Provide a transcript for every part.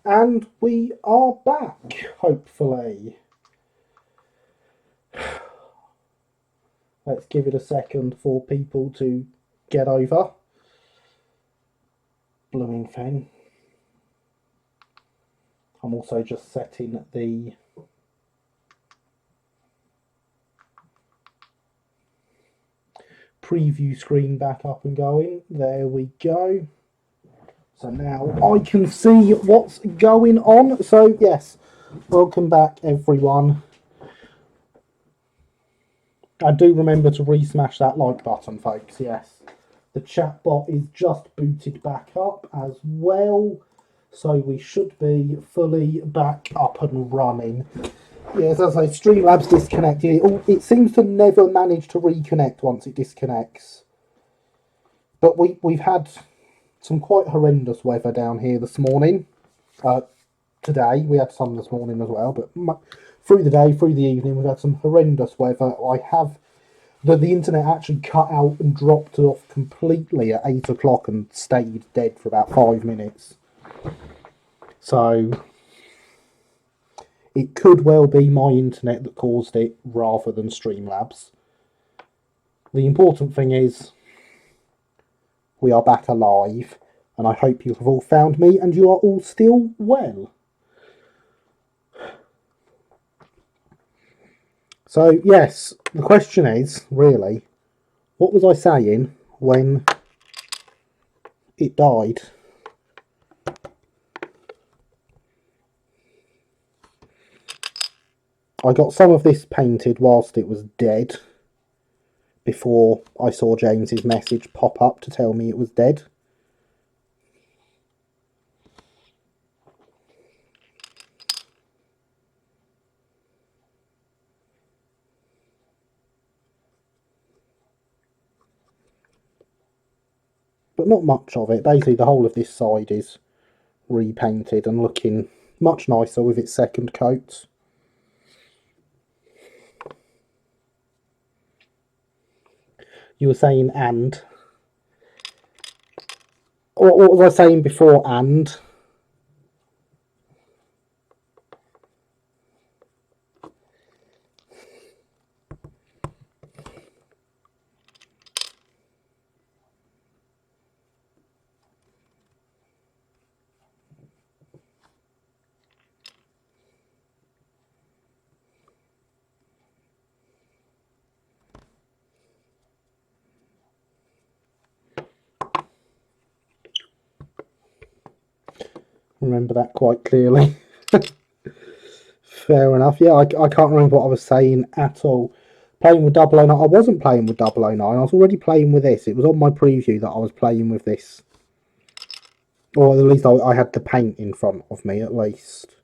And we are back, hopefully. Let's give it a second for people to get over. Blooming thing. I'm also just setting the preview screen back up and going. There we go. So now I can see what's going on. So yes, welcome back everyone. I do remember to re-smash that like button, folks, yes. The chat bot is just booted back up as well. So we should be fully back up and running. Yes, as I say, Streamlabs disconnected. It seems to never manage to reconnect once it disconnects. But we've had some quite horrendous weather down here this morning. Today, we had some this morning as well, but through the day, through the evening, we've had some horrendous weather. The internet actually cut out and dropped off completely at 8 o'clock and stayed dead for about 5 minutes. So it could well be my internet that caused it rather than Streamlabs. The important thing is we are back alive, and I hope you have all found me and you are all still well. So yes, the question is, really, what was I saying when it died? I got some of this painted whilst it was dead, before I saw James's message pop up to tell me it was dead. But not much of it. Basically, the whole of this side is repainted and looking much nicer with its second coat. You were saying and. What was I saying before and? Remember that quite clearly. Fair enough. Yeah, I can't remember what I was saying at all. Playing with 009. I wasn't playing with 009. I was already playing with this. It was on my preview that I was playing with this. Or at least I had the paint in front of me, at least.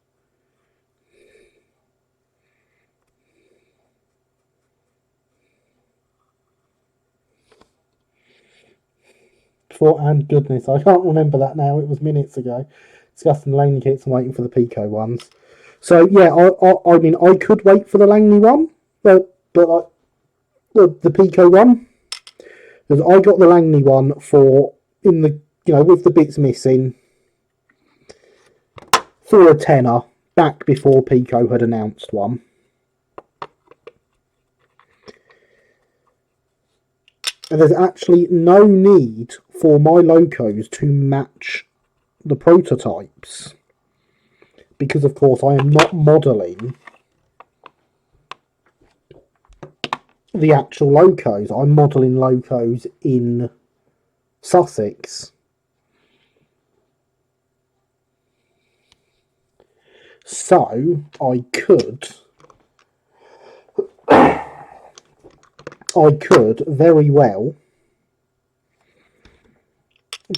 And goodness, I can't remember that now. It was minutes ago. Discussing Langley kits and waiting for the Pico ones. So yeah, I mean, I could wait for the Langley one, but the Pico one, because I got the Langley one with the bits missing for a tenner back before Pico had announced one. And there's actually no need for my locos to match the prototypes, because of course I am not modelling the actual locos. I'm modelling locos in Sussex. So I could very well,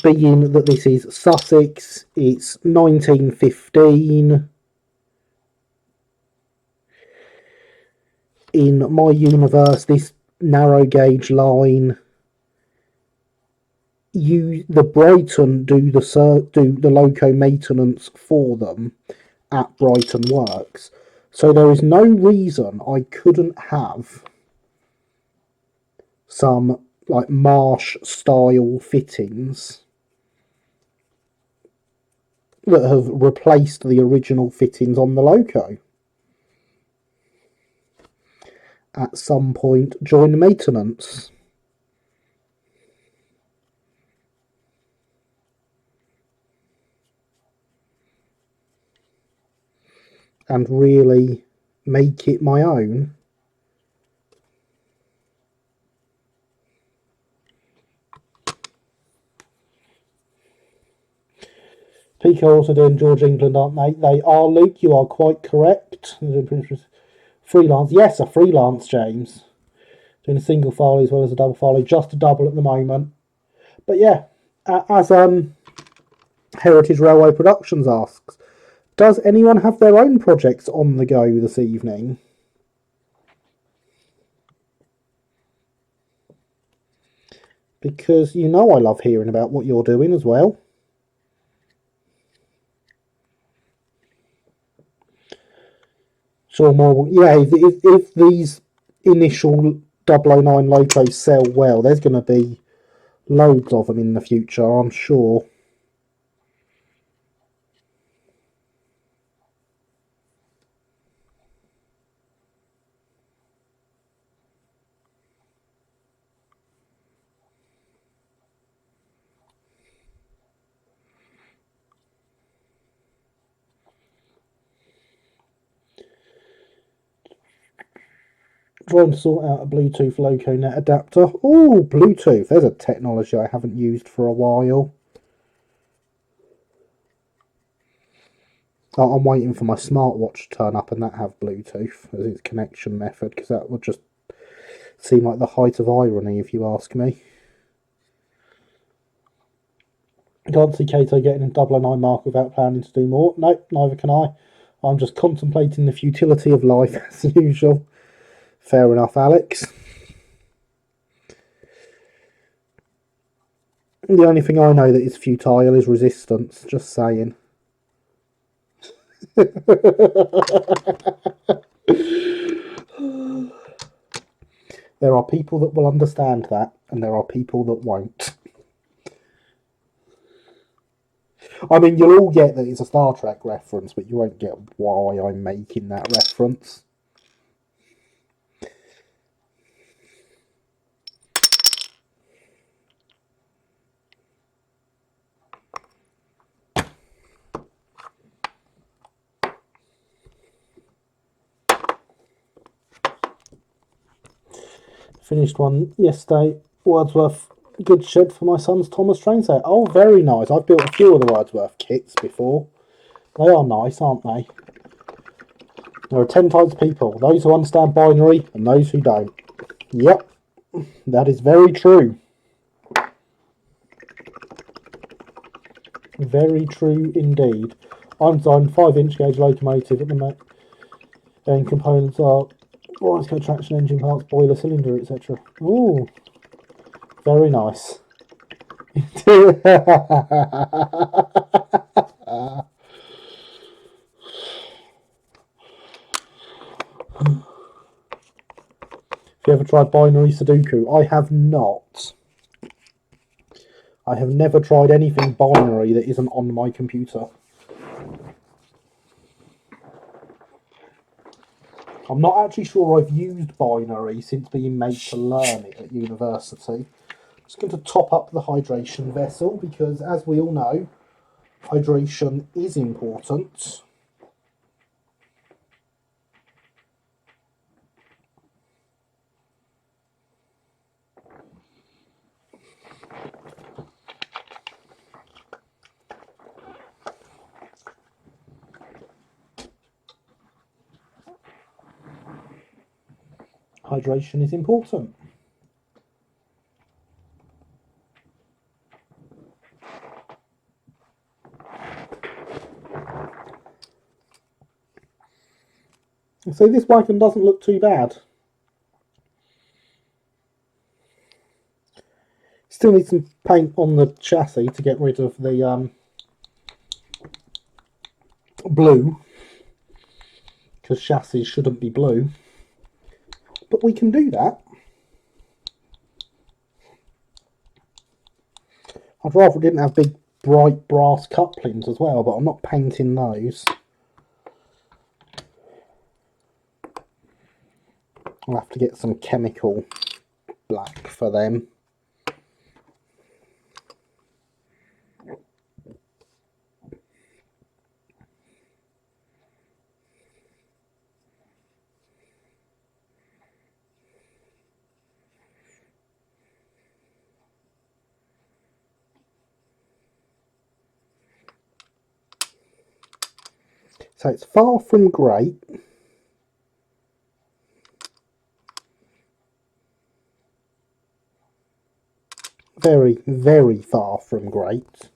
being that this is Sussex, it's 1915. In my universe, this narrow gauge line, the Brighton do the loco maintenance for them at Brighton Works. So there is no reason I couldn't have some like Marsh style fittings that have replaced the original fittings on the loco. At some point during maintenance. And really make it my own. Pico also doing George England, aren't they? They are, Luke, you are quite correct. Freelance, yes, a freelance, James. Doing a single foley as well as a double foley, just a double at the moment. But yeah, as Heritage Railway Productions asks, does anyone have their own projects on the go this evening? Because you know I love hearing about what you're doing as well. Sure, more. Yeah, if these initial 009 locos sell well, there's going to be loads of them in the future, I'm sure. Trying to sort out a Bluetooth loco net adapter. Oh, Bluetooth. There's a technology I haven't used for a while. I'm waiting for my smartwatch to turn up and that have Bluetooth as its connection method, because that would just seem like the height of irony, if you ask me. I can't see Kato getting a 009 mark without planning to do more. Nope, neither can I. I'm just contemplating the futility of life as usual. Fair enough, Alex. The only thing I know that is futile is resistance, just saying. There are people that will understand that, and there are people that won't. I mean, you'll all get that it's a Star Trek reference, but you won't get why I'm making that reference. Finished one yesterday. Wordsworth, good shed for my son's Thomas train set. Oh, very nice. I've built a few of the Wordsworth kits before. They are nice, aren't they? There are 10 types of people. Those who understand binary and those who don't. Yep, that is very true. Very true indeed. I'm designing 5-inch gauge locomotive at the moment. And components are wires, code, traction, engine parts, boiler, cylinder, etc. Oh, very nice. If you ever tried binary Sudoku? I have not. I have never tried anything binary that isn't on my computer. I'm not actually sure I've used binary since being made to learn it at university. I'm just going to top up the hydration vessel because, as we all know, hydration is important. Hydration is important. So this wagon doesn't look too bad. Still need some paint on the chassis to get rid of the blue, because chassis shouldn't be blue. But we can do that. I'd rather it didn't have big bright brass couplings as well, but I'm not painting those. I'll have to get some chemical black for them. So it's far from great. Very, very far from great.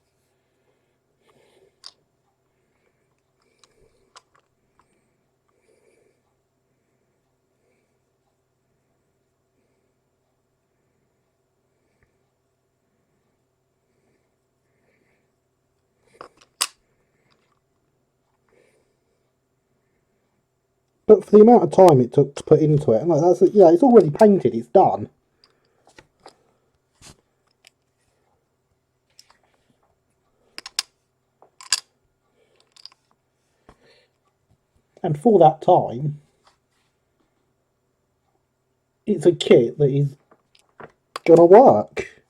But for the amount of time it took to put into it, like that's, yeah, it's already painted, it's done. And for that time, it's a kit that is gonna work.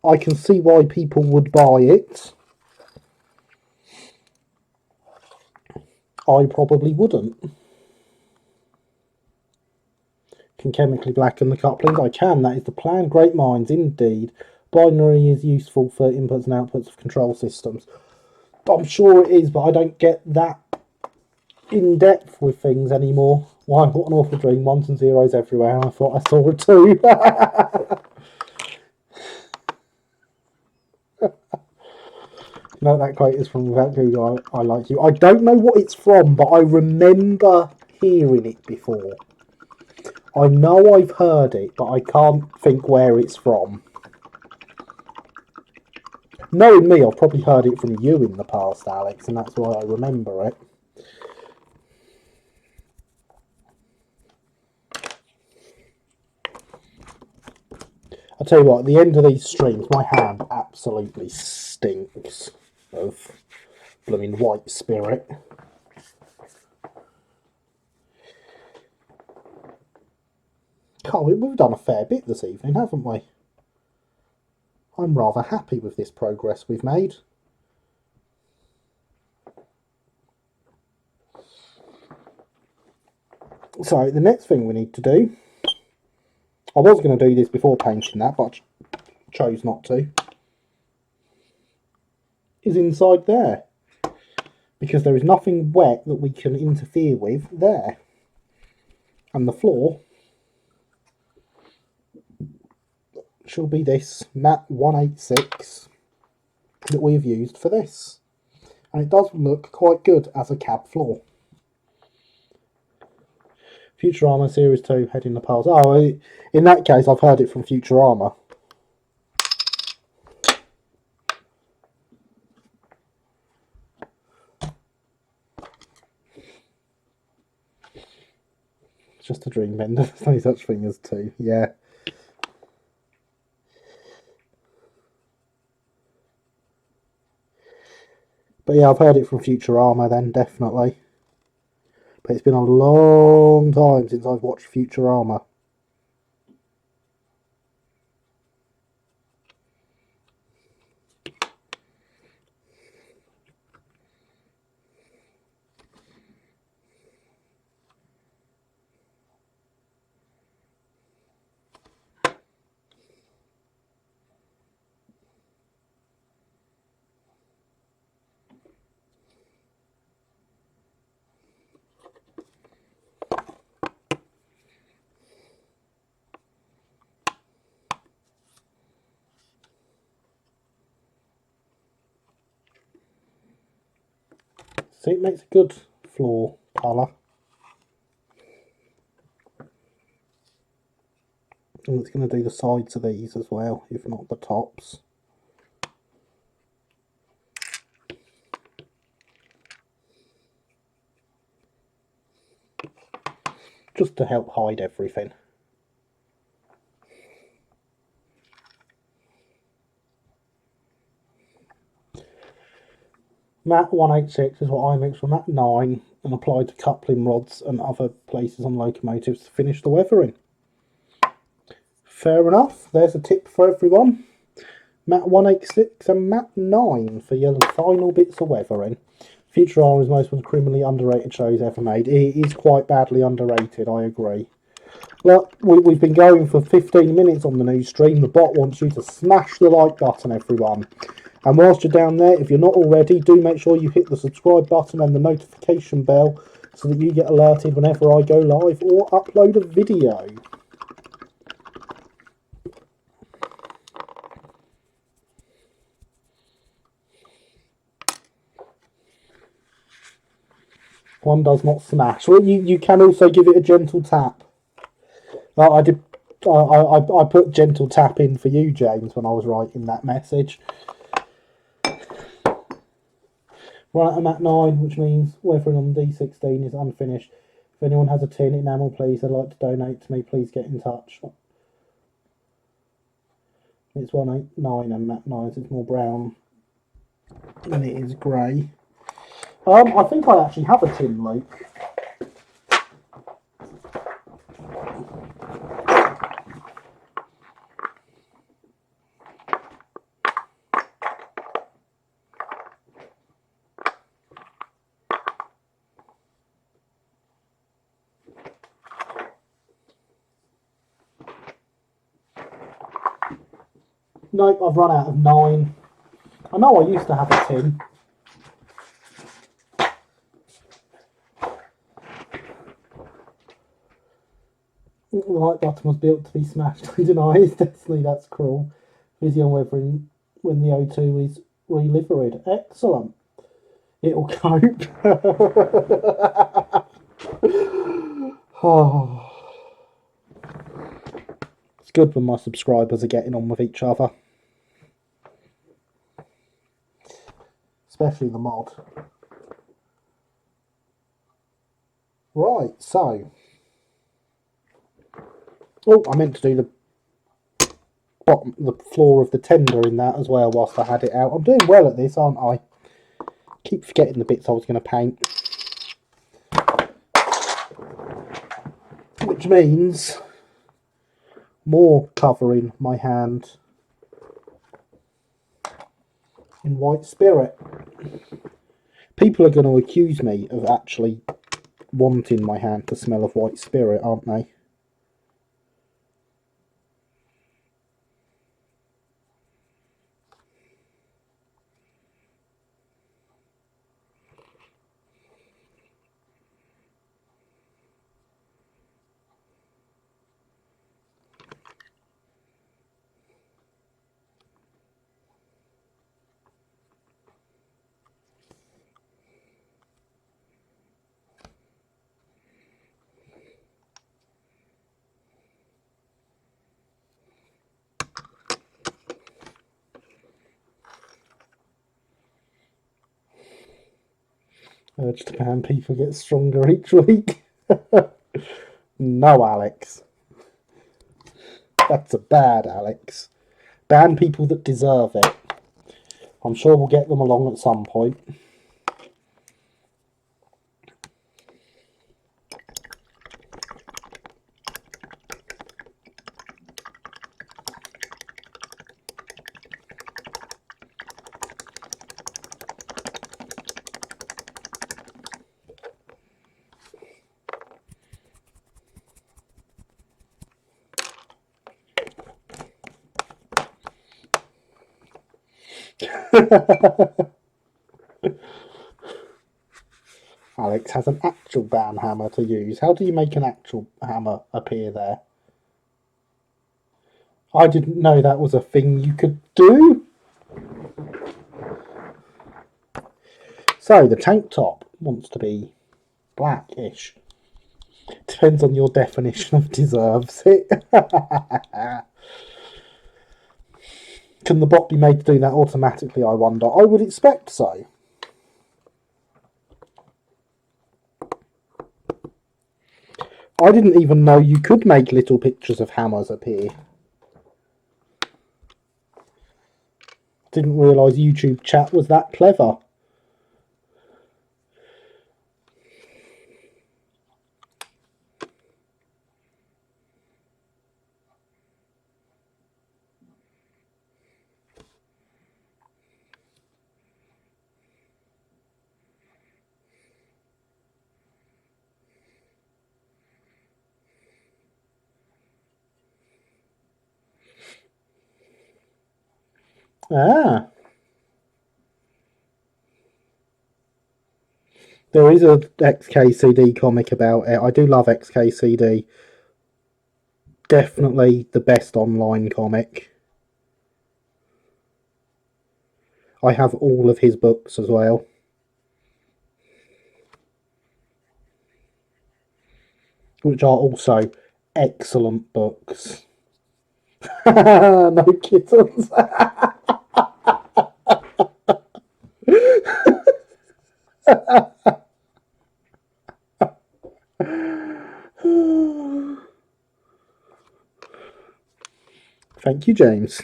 I can see why people would buy it. I probably wouldn't. Can chemically blacken the couplings? I can, that is the plan. Great minds, indeed. Binary is useful for inputs and outputs of control systems. I'm sure it is, but I don't get that in depth with things anymore. Why, what an awful dream. Ones and zeros everywhere, and I thought I saw it too. No, that quote is from Without Google, I Like You. I don't know what it's from, but I remember hearing it before. I know I've heard it, but I can't think where it's from. Knowing me, I've probably heard it from you in the past, Alex, and that's why I remember it. I'll tell you what, at the end of these streams, my hand absolutely stinks of blooming white spirit. God, we've done a fair bit this evening, haven't we? I'm rather happy with this progress we've made. So, the next thing we need to do, I was going to do this before painting that, but I chose not to, is inside there. Because there is nothing wet that we can interfere with there. And the floor shall be this matte 186 that we've used for this. And it does look quite good as a cab floor. Futurama Series 2, Head in the Past. Oh, in that case, I've heard it from Futurama. It's just a dream bender. There's no such thing as two. Yeah. But yeah, I've heard it from Futurama then, definitely. But it's been a long time since I've watched Futurama. See, it makes a good floor colour. And it's going to do the sides of these as well, if not the tops. Just to help hide everything. Mat 186 is what I mixed from Mat 9 and applied to coupling rods and other places on locomotives to finish the weathering. Fair enough, there's a tip for everyone. Mat 186 and Mat 9 for your final bits of weathering. Futurama is most of the criminally underrated shows ever made. It is quite badly underrated, I agree. Look, we've been going for 15 minutes on the news stream. The bot wants you to smash the like button, everyone. And whilst you're down there, if you're not already, do make sure you hit the subscribe button and the notification bell so that you get alerted whenever I go live or upload a video. One does not smash. Well, you can also give it a gentle tap. I did. I put gentle tap in for you, James, when I was writing that message. Right, I'm at 9, which means weathering on D16 is unfinished. If anyone has a tin enamel, please, I'd like to donate to me. Please get in touch. It's 189 and Mat 9, so it's more brown than it is grey. I think I actually have a tin, Luke. Nope, I've run out of 9. I know I used to have a tin. The like button was built to be smashed. I deny his destiny, that's cruel. Busy on weathering when the O2 is reliveried. Excellent. It'll cope. Oh. It's good when my subscribers are getting on with each other. Especially the mod. Right, so. Oh, I meant to do the floor of the tender in that as well whilst I had it out. I'm doing well at this, aren't I? Keep forgetting the bits I was going to paint. Which means more covering my hand in white spirit. People are going to accuse me of actually wanting my hand to smell of white spirit, aren't they? Urge to ban people get stronger each week. No, Alex. That's a bad Alex. Ban people that deserve it. I'm sure we'll get them along at some point. Alex has an actual ban hammer to use. How do you make an actual hammer appear there? I didn't know that was a thing you could do. So the tank top wants to be blackish. Depends on your definition of deserves it. Can the bot be made to do that automatically, I wonder? I would expect so. I didn't even know you could make little pictures of hammers appear. Didn't realise YouTube chat was that clever. Ah, there is a XKCD comic about it. I do love XKCD. Definitely the best online comic. I have all of his books as well, which are also excellent books. No kittens. Thank you, James.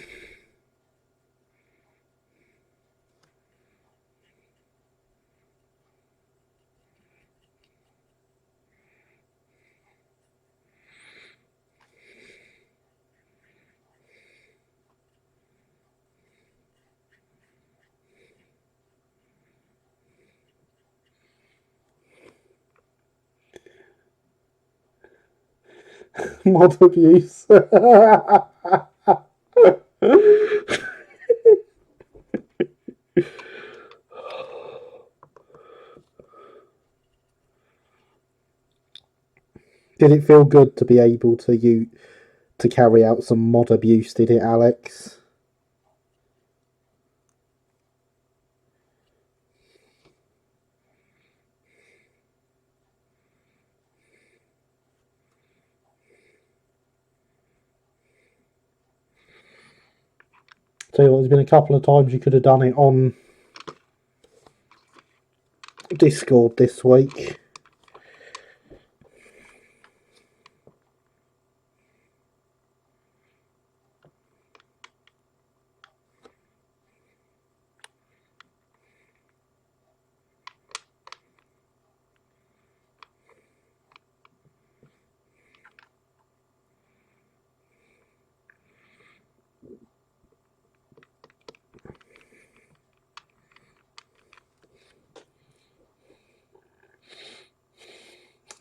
Mod abuse. Did it feel good to be able to carry out some mod abuse? Did it, Alex? Tell you what, there's been a couple of times you could have done it on Discord this week.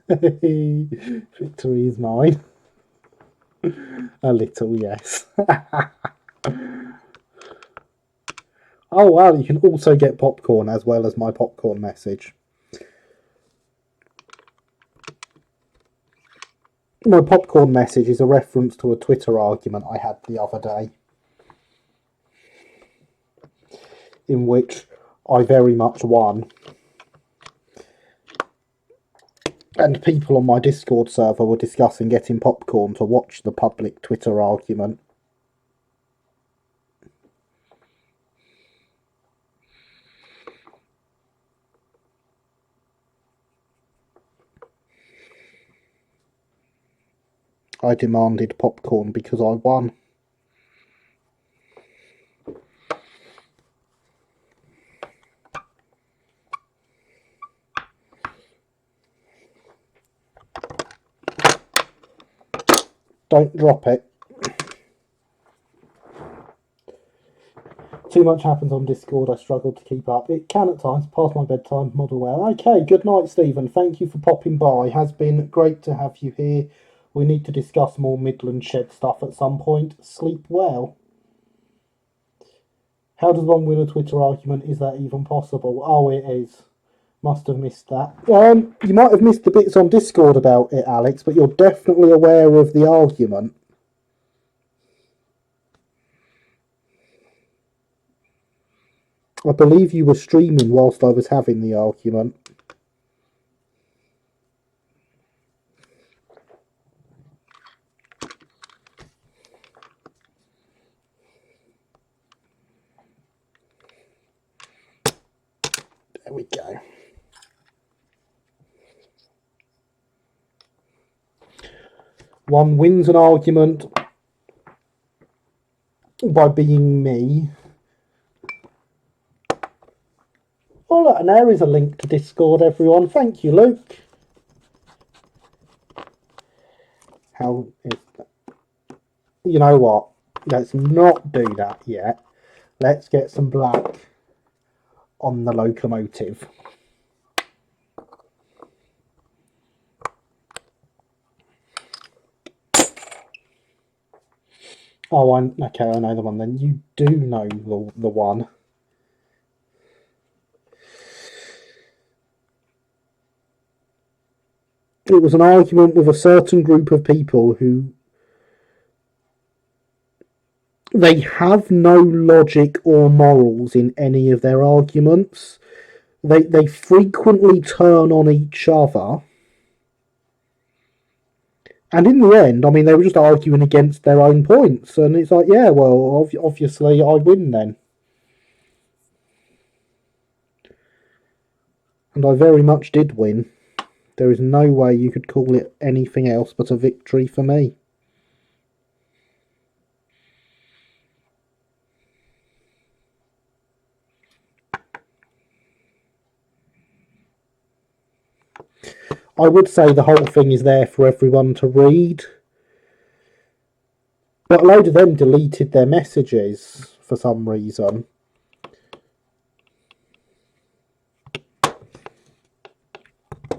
Victory is mine. A little, yes. Oh wow, you can also get popcorn as well as my popcorn message. My popcorn message is a reference to a Twitter argument I had the other day, in which I very much won. And people on my Discord server were discussing getting popcorn to watch the public Twitter argument. I demanded popcorn because I won. Don't drop it. Too much happens on Discord, I struggle to keep up. It can at times, past my bedtime, model well. Okay, good night, Stephen. Thank you for popping by. Has been great to have you here. We need to discuss more Midland Shed stuff at some point. Sleep well. How does one win a Twitter argument? Is that even possible? Oh, it is. Must have missed that. You might have missed the bits on Discord about it, Alex, but you're definitely aware of the argument. I believe you were streaming whilst I was having the argument. There we go. One wins an argument by being me. Oh look, and there is a link to Discord, everyone. Thank you, Luke. How is that? You know what? Let's not do that yet. Let's get some black on the locomotive. Oh, okay, I know the one then. You do know the one. It was an argument with a certain group of people who they have no logic or morals in any of their arguments. They frequently turn on each other. And in the end, I mean, they were just arguing against their own points. And it's like, yeah, well, obviously I win then. And I very much did win. There is no way you could call it anything else but a victory for me. I would say the whole thing is there for everyone to read. But a load of them deleted their messages for some reason.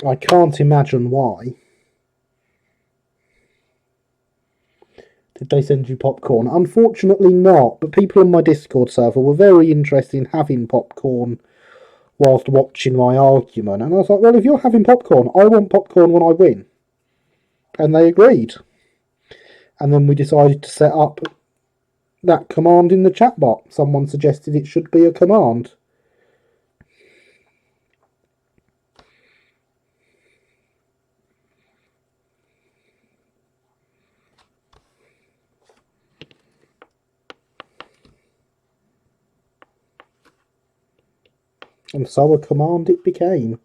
I can't imagine why. Did they send you popcorn? Unfortunately not, but people on my Discord server were very interested in having popcorn whilst watching my argument. And I was like, well, if you're having popcorn, I want popcorn when I win. And they agreed. And then we decided to set up that command in the chatbot. Someone suggested it should be a command. And so a command it became.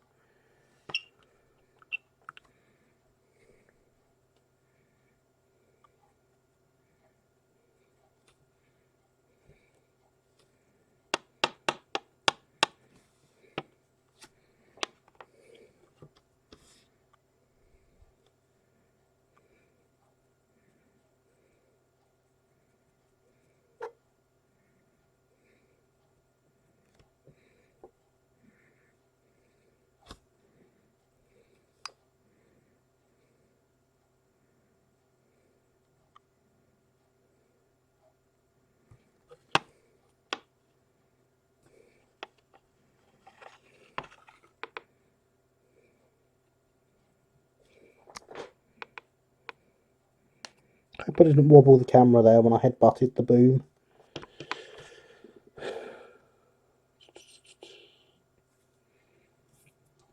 I hope I didn't wobble the camera there when I headbutted the boom.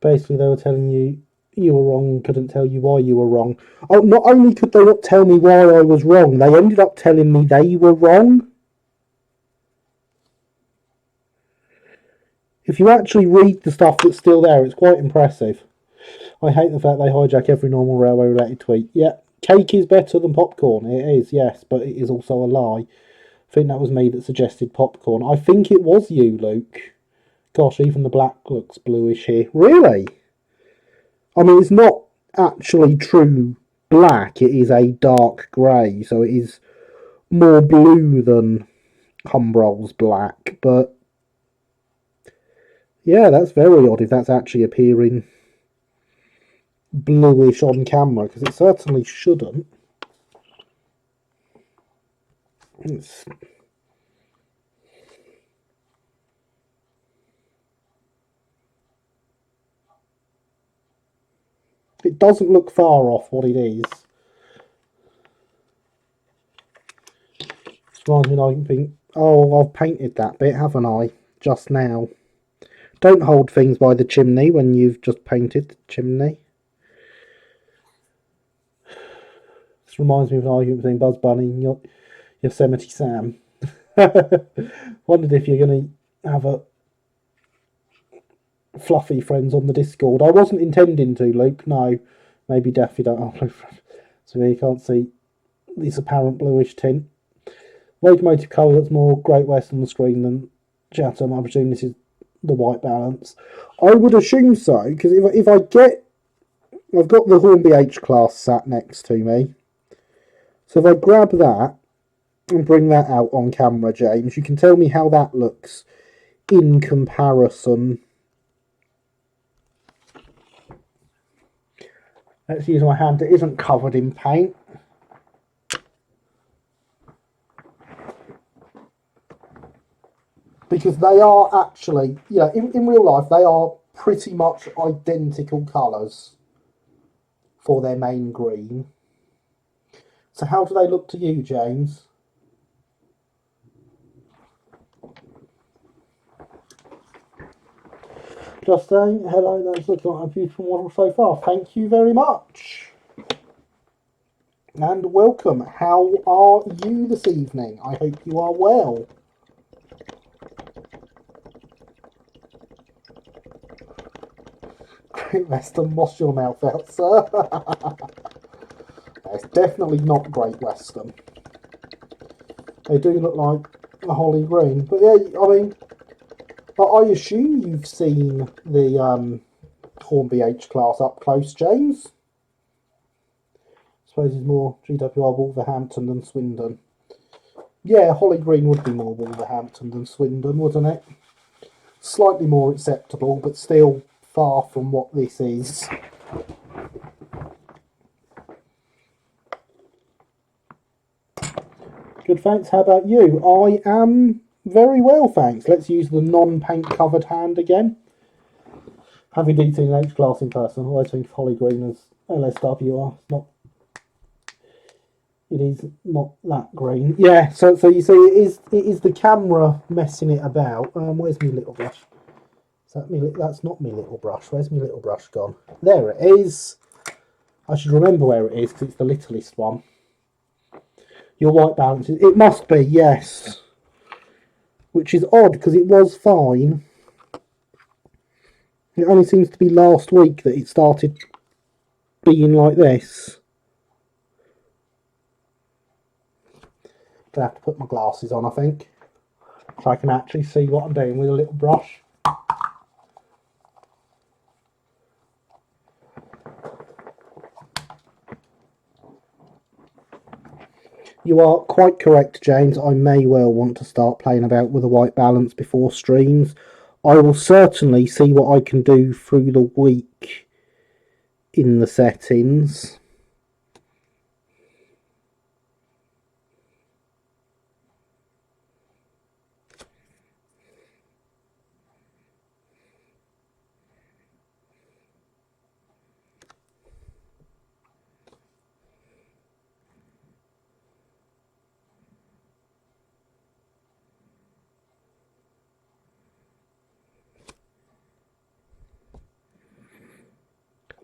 Basically, they were telling you were wrong, couldn't tell you why you were wrong. Oh, not only could they not tell me why I was wrong, they ended up telling me they were wrong. If you actually read the stuff that's still there, it's quite impressive. I hate the fact they hijack every normal railway related tweet. Yeah, cake is better than popcorn. It is, yes, but it is also a lie. I think that was me that suggested popcorn. I think it was you, Luke. Gosh, even the black looks bluish here. Really? I mean, it's not actually true black. It is a dark grey, so it is more blue than Humbrol's black. But yeah, that's very odd if that's actually appearing bluish on camera, because it certainly shouldn't. It's, it doesn't look far off what it is. It reminds me like think, oh, I've painted that bit, haven't I? Just now. Don't hold things by the chimney when you've just painted the chimney. This reminds me of an argument between Buzz Bunny and Yosemite Sam. Wondered if you're going to have a fluffy friends on the Discord. I wasn't intending to, Luke. No, maybe Daffy don't have blue friends. So you can't see this apparent bluish tint. Locomotive colour that's more Great West on the screen than Chatham. I presume this is the white balance. I would assume so, because if I get... I've got the Hornby H class sat next to me. So if I grab that and bring that out on camera, James, you can tell me how that looks in comparison. Let's use my hand that isn't covered in paint. because they are actually, in real life, they are pretty much identical colours for their main green. So how do they look to you, James? Just saying, hello, that's looking like a beautiful model so far. Thank you very much. And welcome. How are you this evening? I hope you are well. Great Western, wash your mouth out, sir. It's definitely not Great Western. They do look like a holly green. But yeah, I mean, I assume you've seen the Hornby H class up close, James. I suppose it's more GWR Wolverhampton than Swindon. Yeah, holly green would be more Wolverhampton than Swindon, wouldn't it? Slightly more acceptable, but still far from what this is. Good, thanks. How about you? I am very well, thanks. Let's use the non-paint covered hand again. Have indeed seen an H class in person. I always think of holly green as LSWR. It is not that green. Yeah, so you see, it is the camera messing it about. Where's my little brush? Is that me? That's not my little brush. Where's my little brush gone? There it is. I should remember where it is because it's the littlest one. Your white balance, it must be, yes. Which is odd because it was fine. It only seems to be last week that it started being like this. Gonna have to put my glasses on, I think, so I can actually see what I'm doing with a little brush. You are quite correct, James. I may well want to start playing about with a white balance before streams. I will certainly see what I can do through the week in the settings.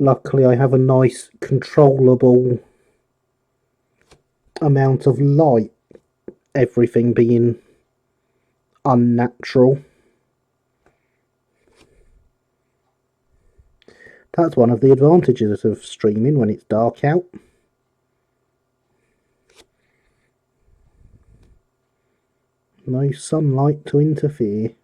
Luckily, I have a nice controllable amount of light, everything being unnatural. That's one of the advantages of streaming when it's dark out. No sunlight to interfere.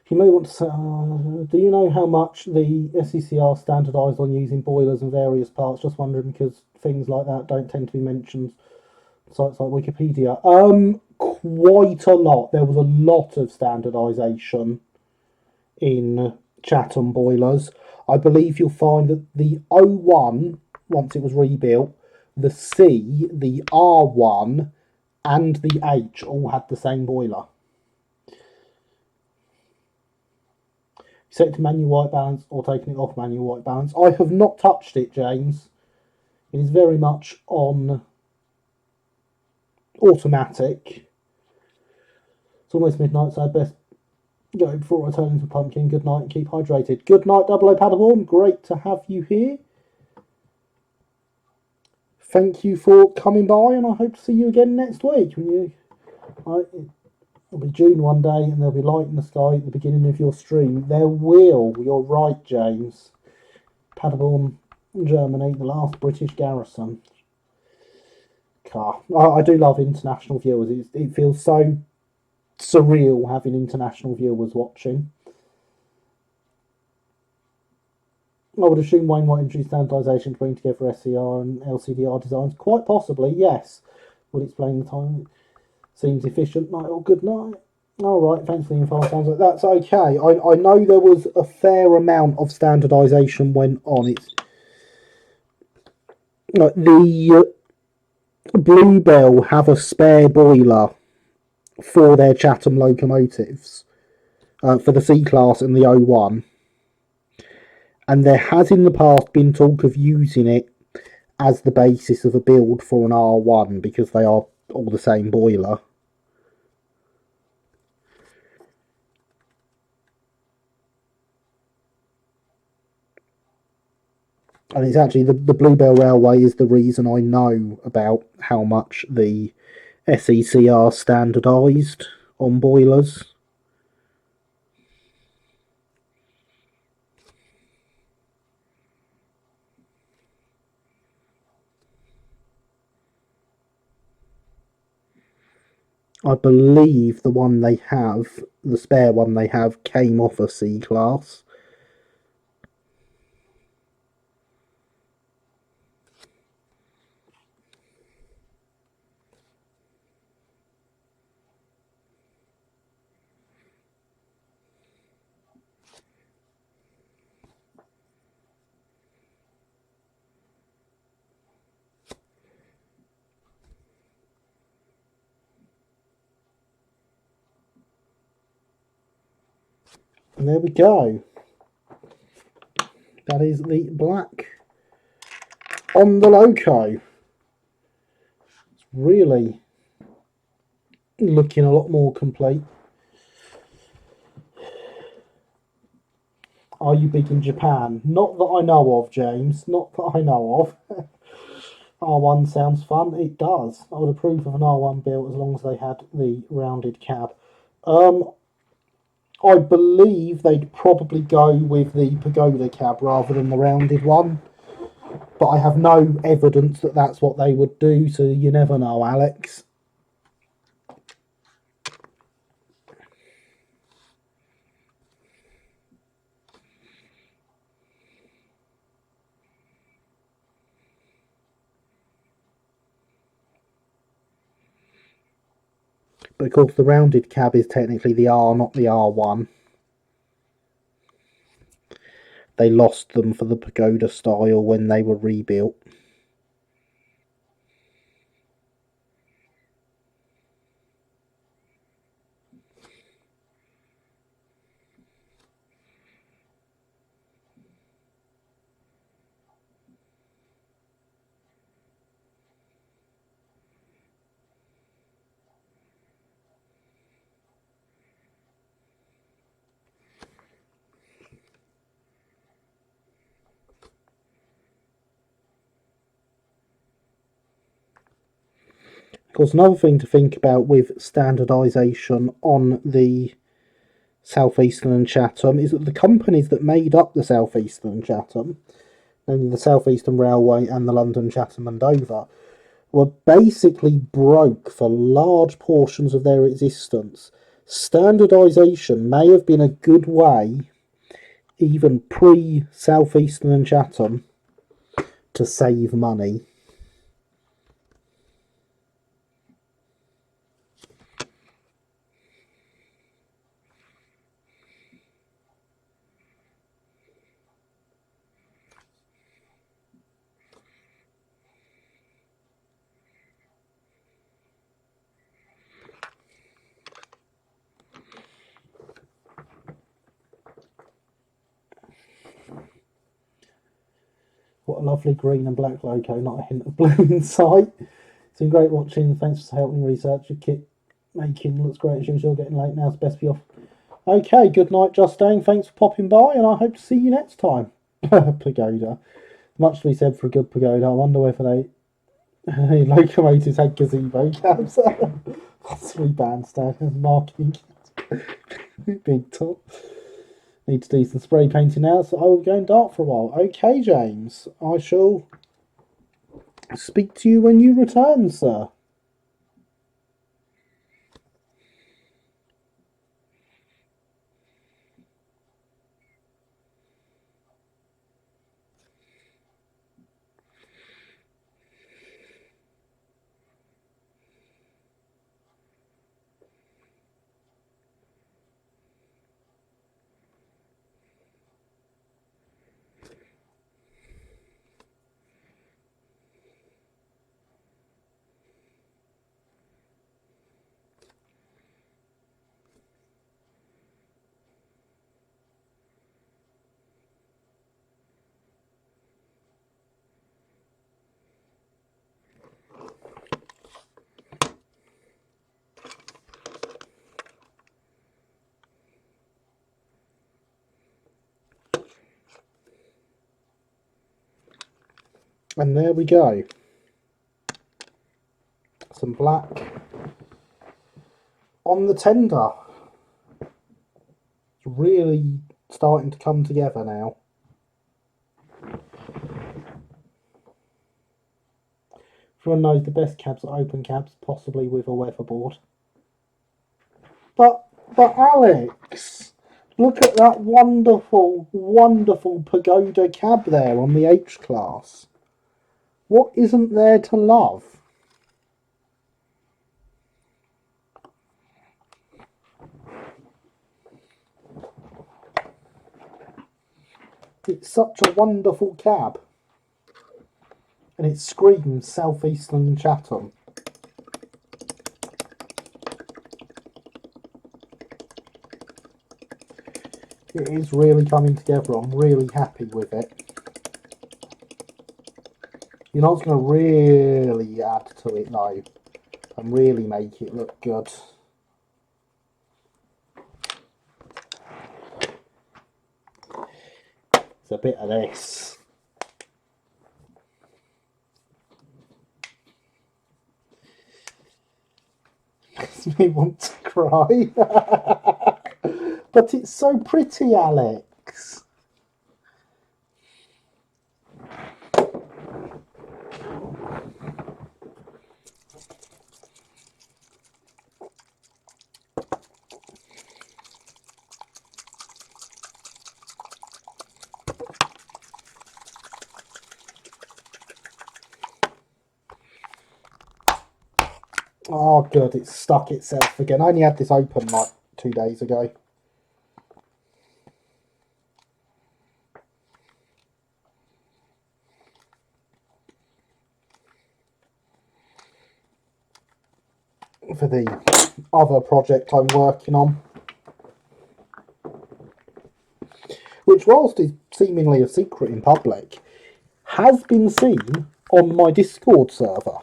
You may want to say, do you know how much the SECR standardised on using boilers and various parts? Just wondering because things like that don't tend to be mentioned on sites like Wikipedia. Quite a lot. There was a lot of standardisation in Chatham boilers. I believe you'll find that the O1, once it was rebuilt, the C, the R1, and the H all had the same boiler. Set it to manual white balance or taking it off manual white balance. I have not touched it, James. It is very much on automatic. It's almost midnight, so I'd best go before I turn into a pumpkin. Good night and keep hydrated. Good night, Double O Paderborn. Great to have you here. Thank you for coming by, and I hope to see you again next week. It'll be June one day and there'll be light in the sky at the beginning of your stream. There will. You're right, James. Paderborn, Germany, the last British garrison. I do love international viewers. It feels so surreal having international viewers watching. I would assume Wayne might introduce standardisation to bring together SCR and LCDR designs. Quite possibly, yes. Would explain the time. Seems efficient. Night or good night. All right, thanks for the info. Sounds like that's okay. I know there was a fair amount of standardisation went on. It's like the Bluebell have a spare boiler for their Chatham locomotives for the C-Class and the O1. And there has in the past been talk of using it as the basis of a build for an R1 because they are all the same boiler. And it's actually the Bluebell Railway is the reason I know about how much the SEC are standardised on boilers. I believe the one they have, the spare one they have, came off a C-Class. And there we go. That is the black on the loco. It's really looking a lot more complete. Are you big in Japan? Not that I know of, James. Not that I know of. R1 sounds fun. It does. I would approve of an R1 built as long as they had the rounded cab. I believe they'd probably go with the pagoda cab rather than the rounded one. But I have no evidence that that's what they would do, so you never know, Alex. But of course, the rounded cab is technically the R, not the R1. They lost them for the pagoda style when they were rebuilt. Of course, another thing to think about with standardisation on the Southeastern and Chatham is that the companies that made up the Southeastern and Chatham, namely the Southeastern Railway and the London, Chatham and Dover, were basically broke for large portions of their existence. Standardisation may have been a good way, even pre-Southeastern and Chatham, to save money. What a lovely green and black logo, not a hint of blue in sight. It's been great watching. Thanks for helping research. Your kit making looks great as usual. Getting late now, it's best be off. Okay, good night, Justine. Thanks for popping by, and I hope to see you next time. Pagoda. Much to be said for a good pagoda. I wonder whether they locomotives had gazebo cabs. Possibly bandstand as marking. Big top. Need to do some spray painting now, so I will go in dark for a while. Okay, James. I shall speak to you when you return, sir. And there we go. Some black on the tender. It's really starting to come together now. Everyone knows the best cabs are open cabs, possibly with a weatherboard. But Alex, look at that wonderful, wonderful Pagoda cab there on the H-Class. What isn't there to love? It's such a wonderful cab. And it screams South Eastern Chatham. It is really coming together. I'm really happy with it. You know what's going to really add to it though, and really make it look good? It's a bit of this. Makes me want to cry. But it's so pretty, Alex. Oh, good, it's stuck itself again. I only had this open like 2 days ago. For the other project I'm working on, which whilst is seemingly a secret in public, has been seen on my Discord server.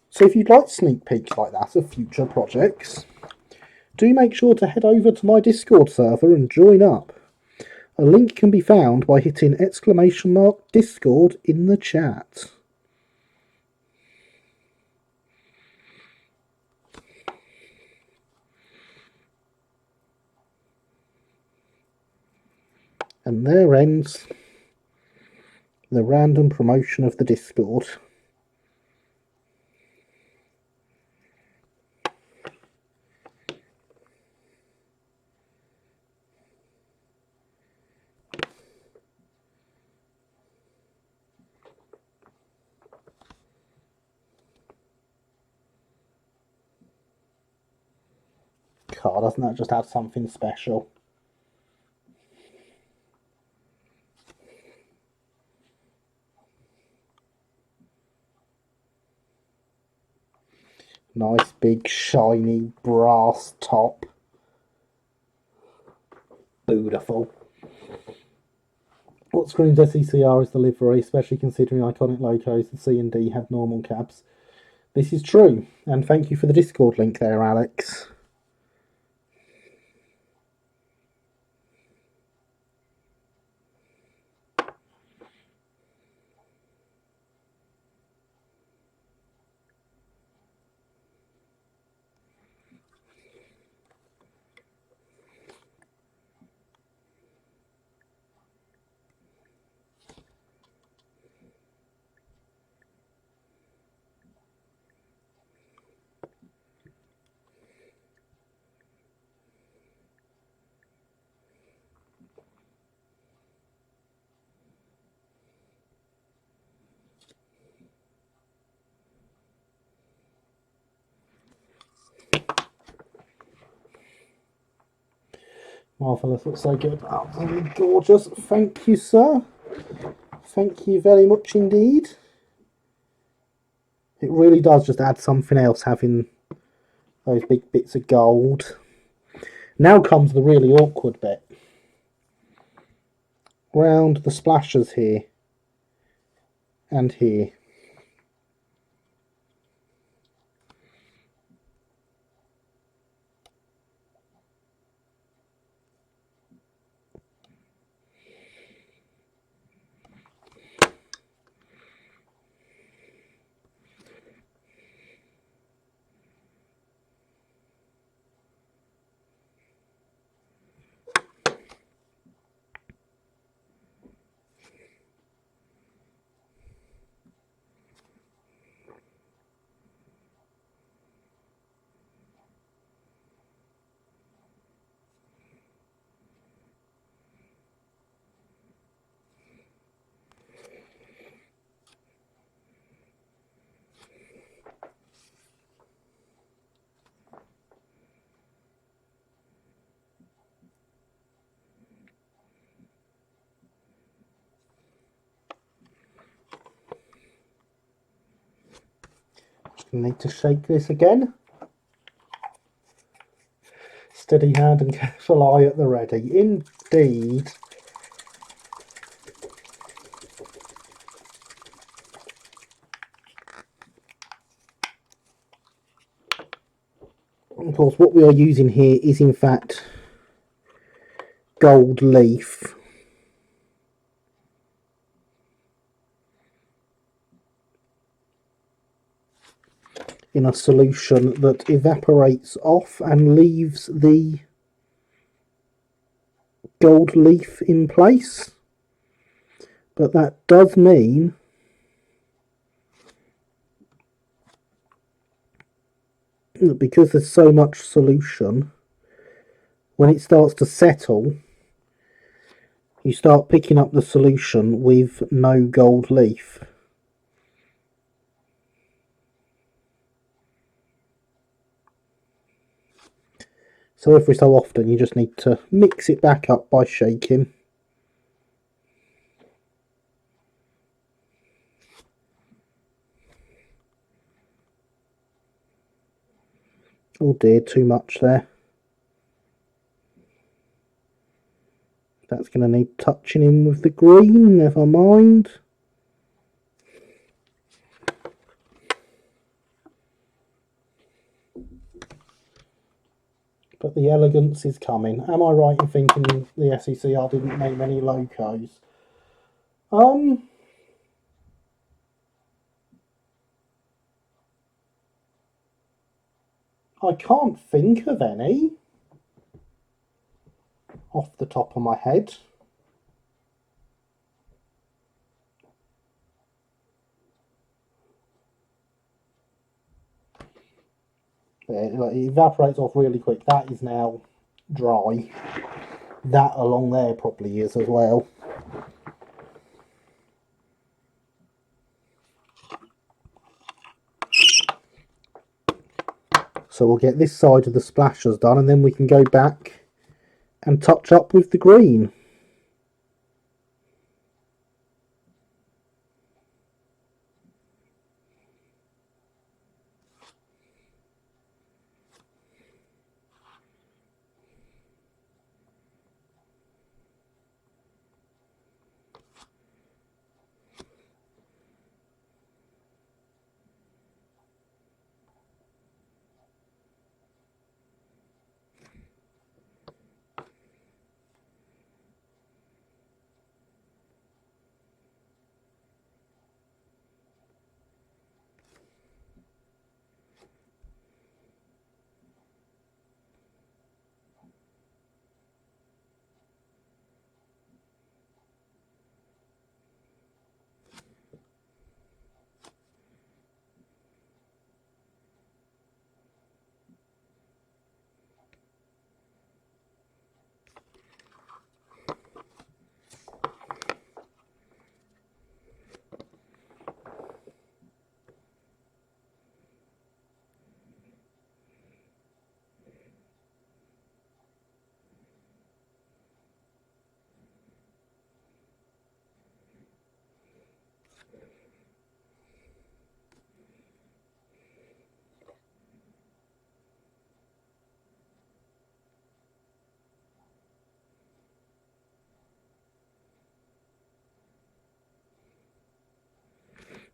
So if you'd like sneak peeks like that of future projects, do make sure to head over to my Discord server and join up. A link can be found by hitting !Discord in the chat. And there ends the random promotion of the Discord. God, doesn't that just add something special? Nice big shiny brass top. Beautiful. What screams SECR is the livery, especially considering iconic logos, the C and D have normal cabs. This is true, and thank you for the Discord link there, Alex. Marvellous, looks so good. Absolutely gorgeous. Thank you, sir. Thank you very much indeed. It really does just add something else having those big bits of gold. Now comes the really awkward bit. Round the splashers here and here. Need to shake this again. Steady hand and careful eye at the ready. Indeed. Of course, what we are using here is in fact gold leaf. In a solution that evaporates off and leaves the gold leaf in place. But that does mean that because there's so much solution, when it starts to settle, you start picking up the solution with no gold leaf. So every so often you just need to mix it back up by shaking. Oh dear, too much there. That's going to need touching in with the green, never mind. But the elegance is coming. Am I right in thinking the SECR didn't name any locos? I can't think of any off the top of my head. It evaporates off really quick. That is now dry. That along there probably is as well. So we'll get this side of the splashers done and then we can go back and touch up with the green.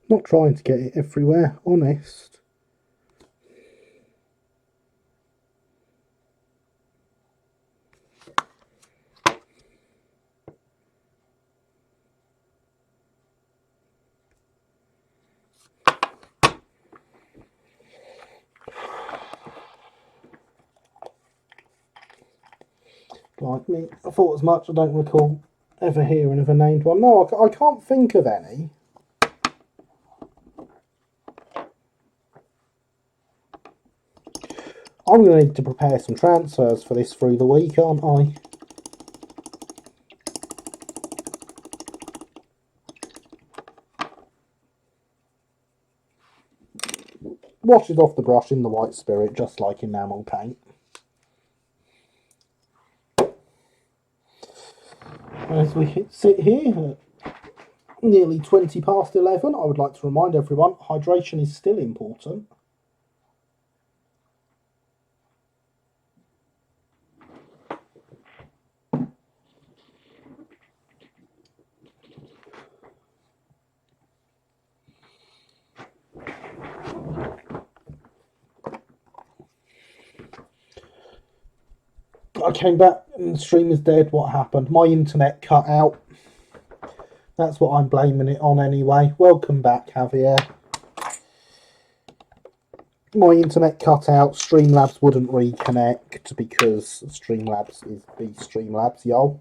Not trying to get it everywhere, honest. Like me, I thought as much. I don't recall ever hearing of a named one. No, I can't think of any. I'm going to need to prepare some transfers for this through the week, aren't I? Washes off the brush in the white spirit, just like enamel paint. As we sit here at nearly 20 past 11, I would like to remind everyone hydration is still important. I came back and the stream is dead. What happened? My internet cut out. That's what I'm blaming it on anyway. Welcome back, Javier. My internet cut out. Streamlabs wouldn't reconnect because Streamlabs is the Streamlabs, yo.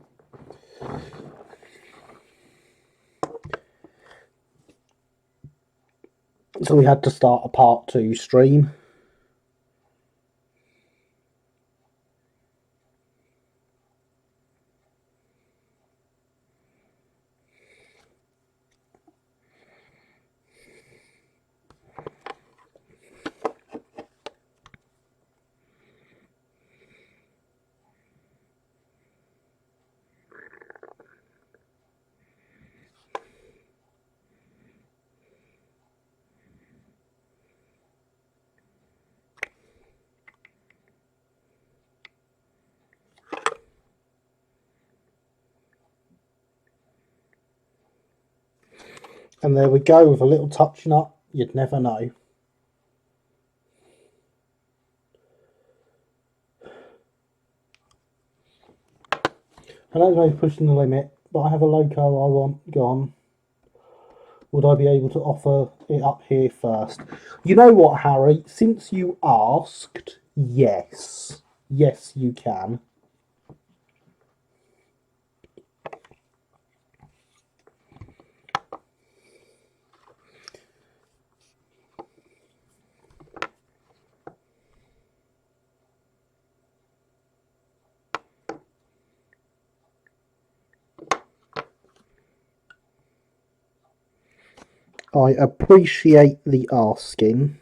So we had to start a part 2 stream. And there we go, with a little touching up, you'd never know. I know they're pushing the limit, but I have a loco I want gone. Would I be able to offer it up here first? You know what, Harry? Since you asked, yes. Yes, you can. I appreciate the asking.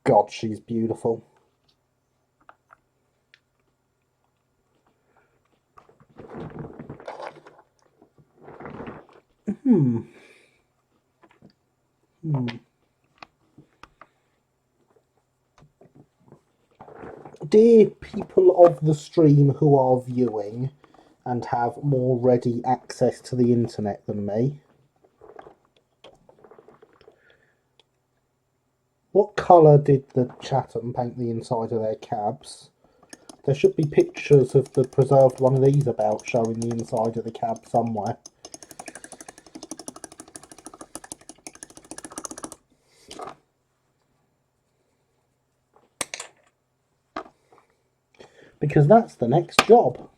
God, she's beautiful. Dear people of the stream who are viewing and have more ready access to the internet than me, what colour did the Chatham paint the inside of their cabs? There should be pictures of the preserved one of these about showing the inside of the cab somewhere. Because that's the next job.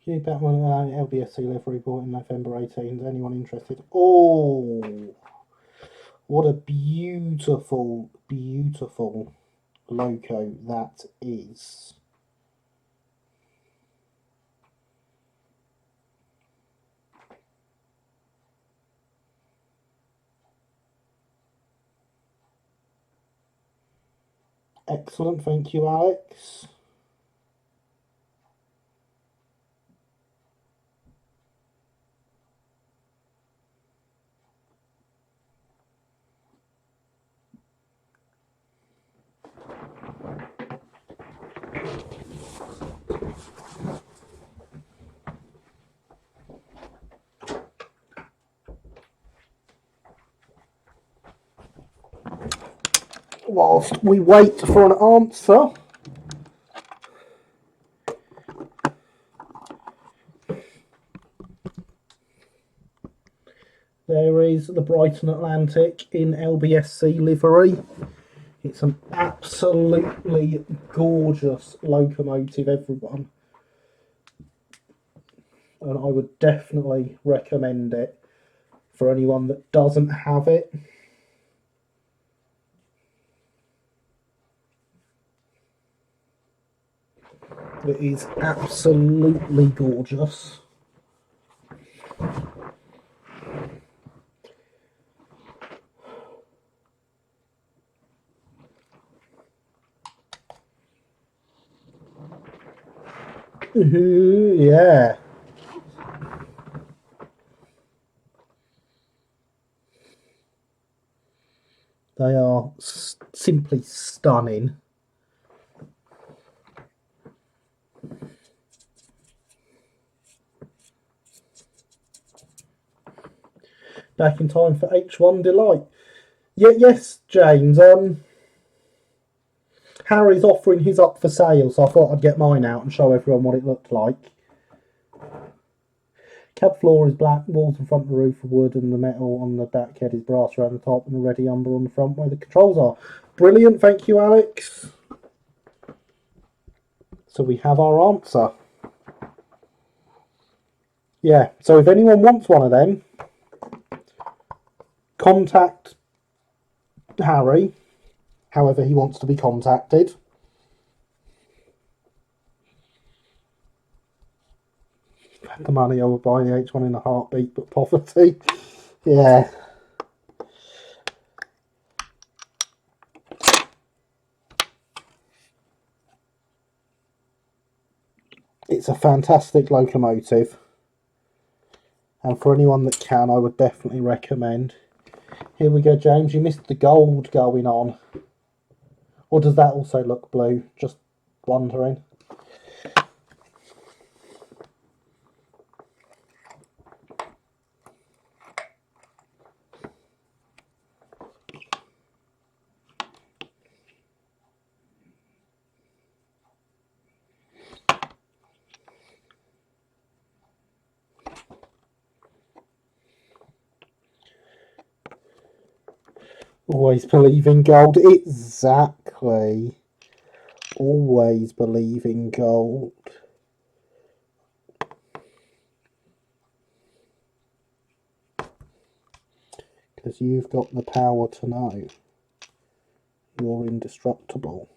Hugh Batman LBSC livery bought in November 18th. Anyone interested? Oh, what a beautiful, beautiful loco that is. Excellent, thank you, Alex. Whilst we wait for an answer, there is the Brighton Atlantic in LBSC livery. It's an absolutely gorgeous locomotive, everyone. And I would definitely recommend it for anyone that doesn't have it. It is absolutely gorgeous. Yeah. They are simply stunning. Back in time for H1 Delight. Yeah, yes, James. Harry's offering his up for sale, so I thought I'd get mine out and show everyone what it looked like. Cab floor is black, walls in front of the roof are wood, and the metal on the back head is brass around the top, and a ready umber on the front where the controls are. Brilliant, thank you, Alex. So we have our answer. Yeah, so if anyone wants one of them, contact Harry, however he wants to be contacted. The money I would buy the H1 in a heartbeat, but poverty. Yeah. It's a fantastic locomotive. And for anyone that can, I would definitely recommend. Here we go, James. You missed the gold going on. Or does that also look blue? Just wondering. Always believe in gold. Exactly. Always believe in gold. Because you've got the power to know. You're indestructible.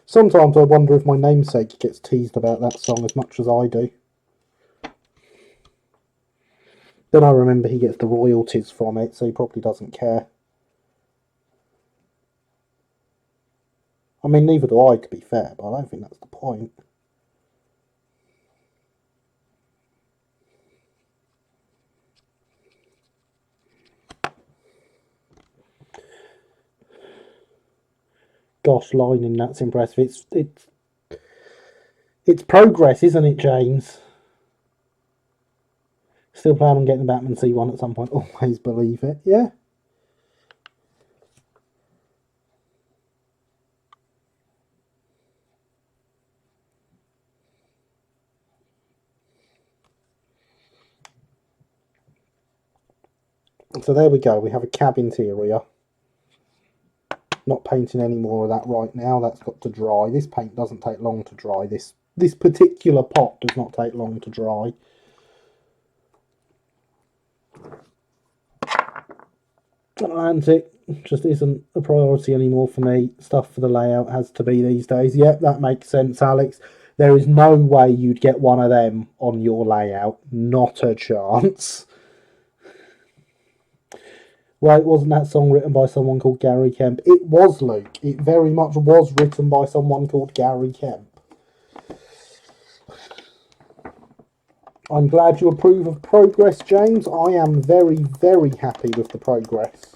Sometimes I wonder if my namesake gets teased about that song as much as I do. Then I remember he gets the royalties from it, so he probably doesn't care. I mean, neither do I, to be fair, but I don't think that's the point. Gosh, lining, that's impressive. It's progress, isn't it, James? Still plan on getting the Batman C1 at some point. Always believe it, yeah. So there we go. We have a cab interior. Not painting any more of that right now. That's got to dry. This paint doesn't take long to dry. This particular pot does not take long to dry. Atlantic just isn't a priority anymore for me. Stuff for the layout has to be these days. Yep, that makes sense, Alex. There is no way you'd get one of them on your layout. Not a chance. Wait, wasn't that song written by someone called Gary Kemp? It was, Luke. It very much was written by someone called Gary Kemp. I'm glad you approve of progress, James. I am very, very happy with the progress.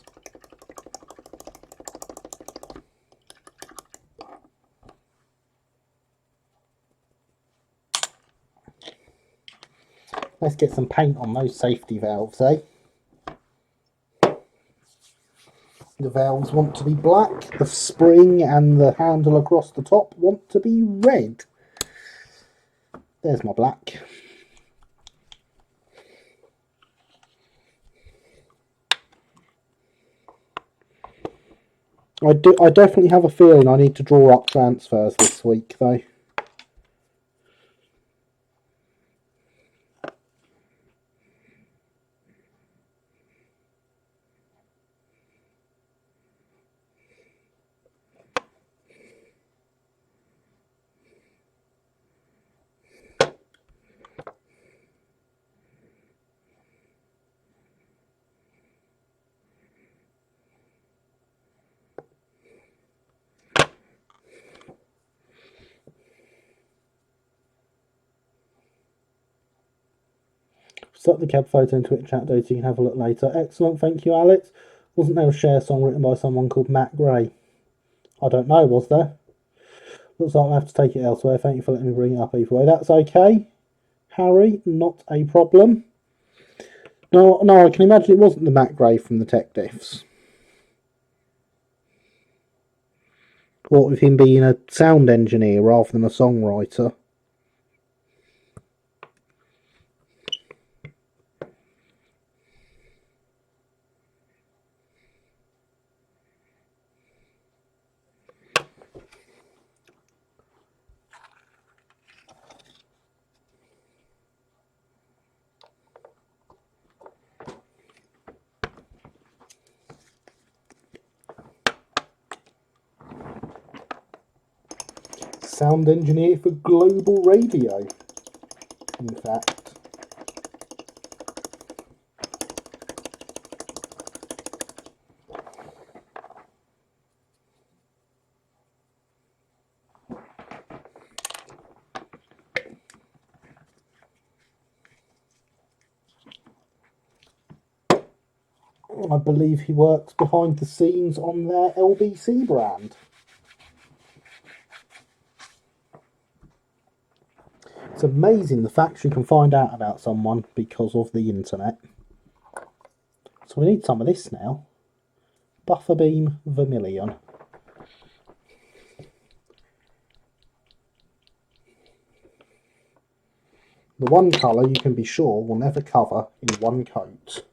Let's get some paint on those safety valves, eh? The valves want to be black. The spring and the handle across the top want to be red. There's my black. I definitely have a feeling I need to draw up transfers this week, though. Stuck the cab photo in Twitch chat, though, so you can have a look later. Excellent, thank you, Alex. Wasn't there a share song written by someone called Matt Gray? I don't know, was there? Looks like I have to take it elsewhere. Thank you for letting me bring it up either way. That's okay, Harry, not a problem. No, I can imagine it wasn't the Matt Gray from the Tech Diffs. What with him being a sound engineer rather than a songwriter? Sound engineer for Global Radio, in fact. I believe he works behind the scenes on their LBC brand. It's amazing the facts you can find out about someone because of the internet. So we need some of this now. Bufferbeam Vermilion. The one colour you can be sure will never cover in one coat.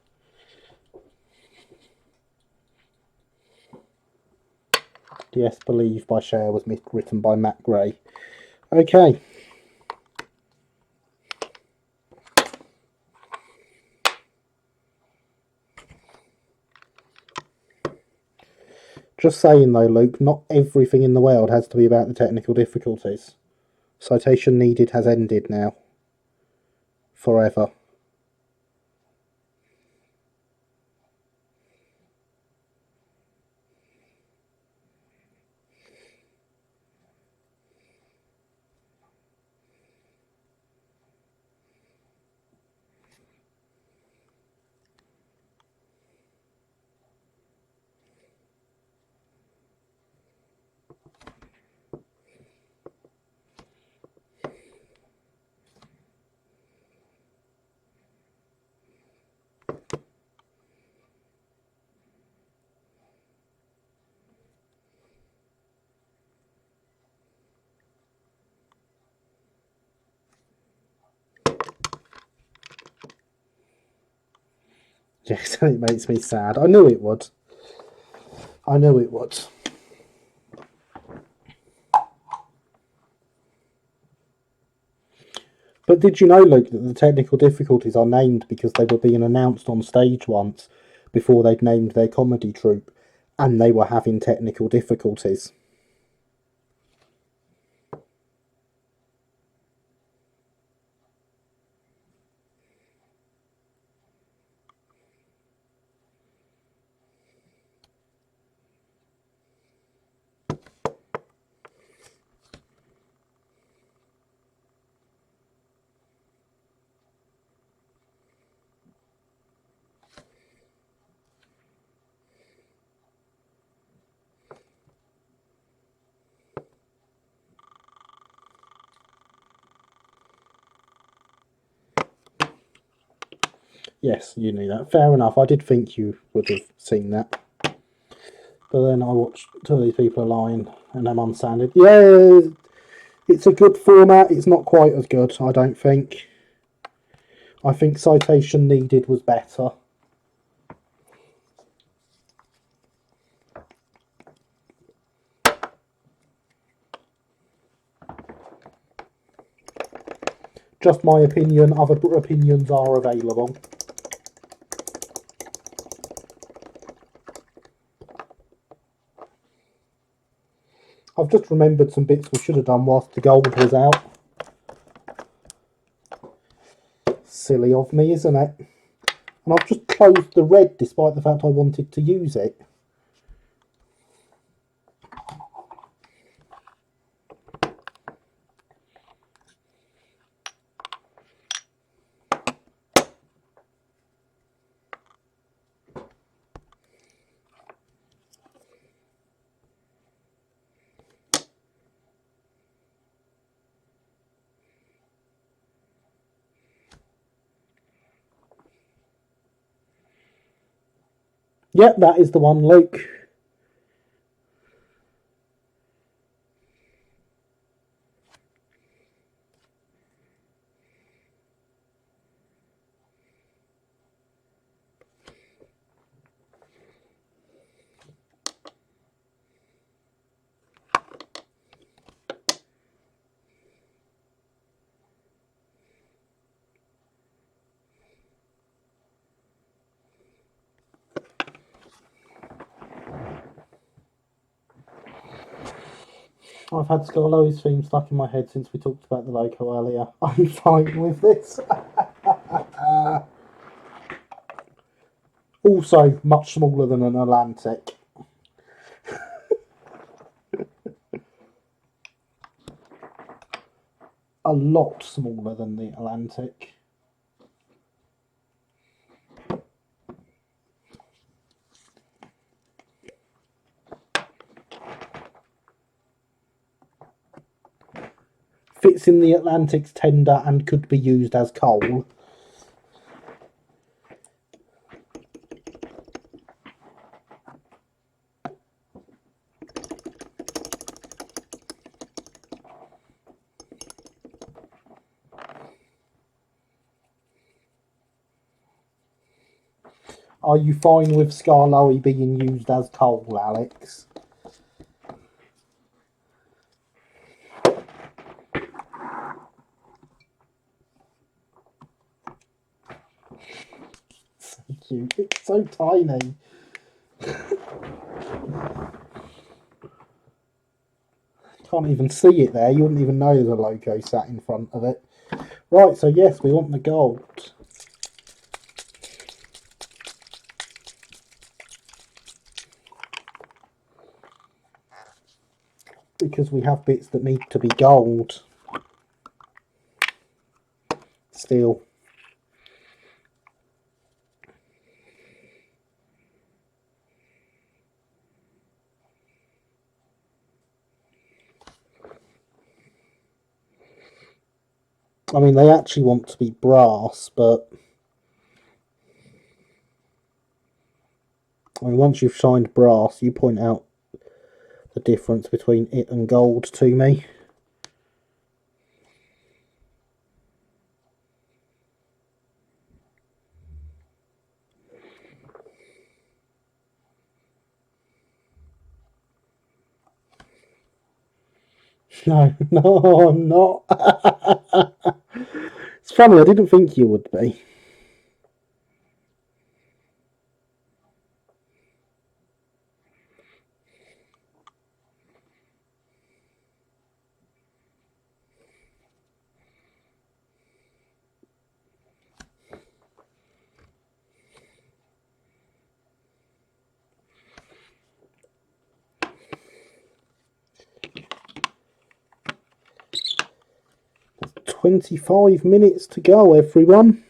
Yes, Believe by Cher was written by Matt Gray. Okay. Just saying though, Luke, not everything in the world has to be about the technical difficulties. Citation needed has ended now. Forever. Yes, it makes me sad. I knew it would. I knew it would. But did you know, Luke, that the technical difficulties are named because they were being announced on stage once before they'd named their comedy troupe, and they were having technical difficulties? Yes, you knew that. Fair enough. I did think you would have seen that. But then I watched two of these people are lying and I'm unsounded. Yeah, it's a good format. It's not quite as good, I don't think. I think Citation Needed was better. just my opinion. Other opinions are available. I've just remembered some bits we should have done whilst the gold was out. Silly of me, isn't it? And I've just closed the red despite the fact I wanted to use it. Yep, that is the one, Luke. I've had Scarlo's theme stuck in my head since we talked about the logo earlier. I'm fine with this. Also, much smaller than an Atlantic. A lot smaller than the Atlantic. Fits in the Atlantic's tender and could be used as coal. Are you fine with Scarlowy being used as coal, Alex? So cute. It's so tiny. Can't even see it there. You wouldn't even know the logo sat in front of it. Right, so yes, we want the gold. Because we have bits that need to be gold. Still. I mean, they actually want to be brass, but I mean, once you've shined brass, you point out the difference between it and gold to me. No, no, I'm not. It's funny, I didn't think you would be. There's 25 minutes to go, everyone.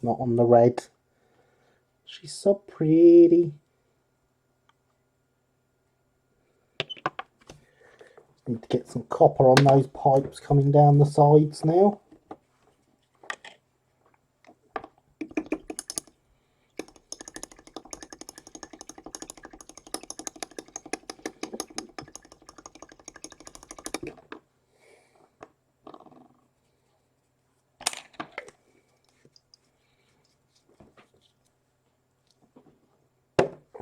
not on the red. She's so pretty. Need to get some copper on those pipes coming down the sides now.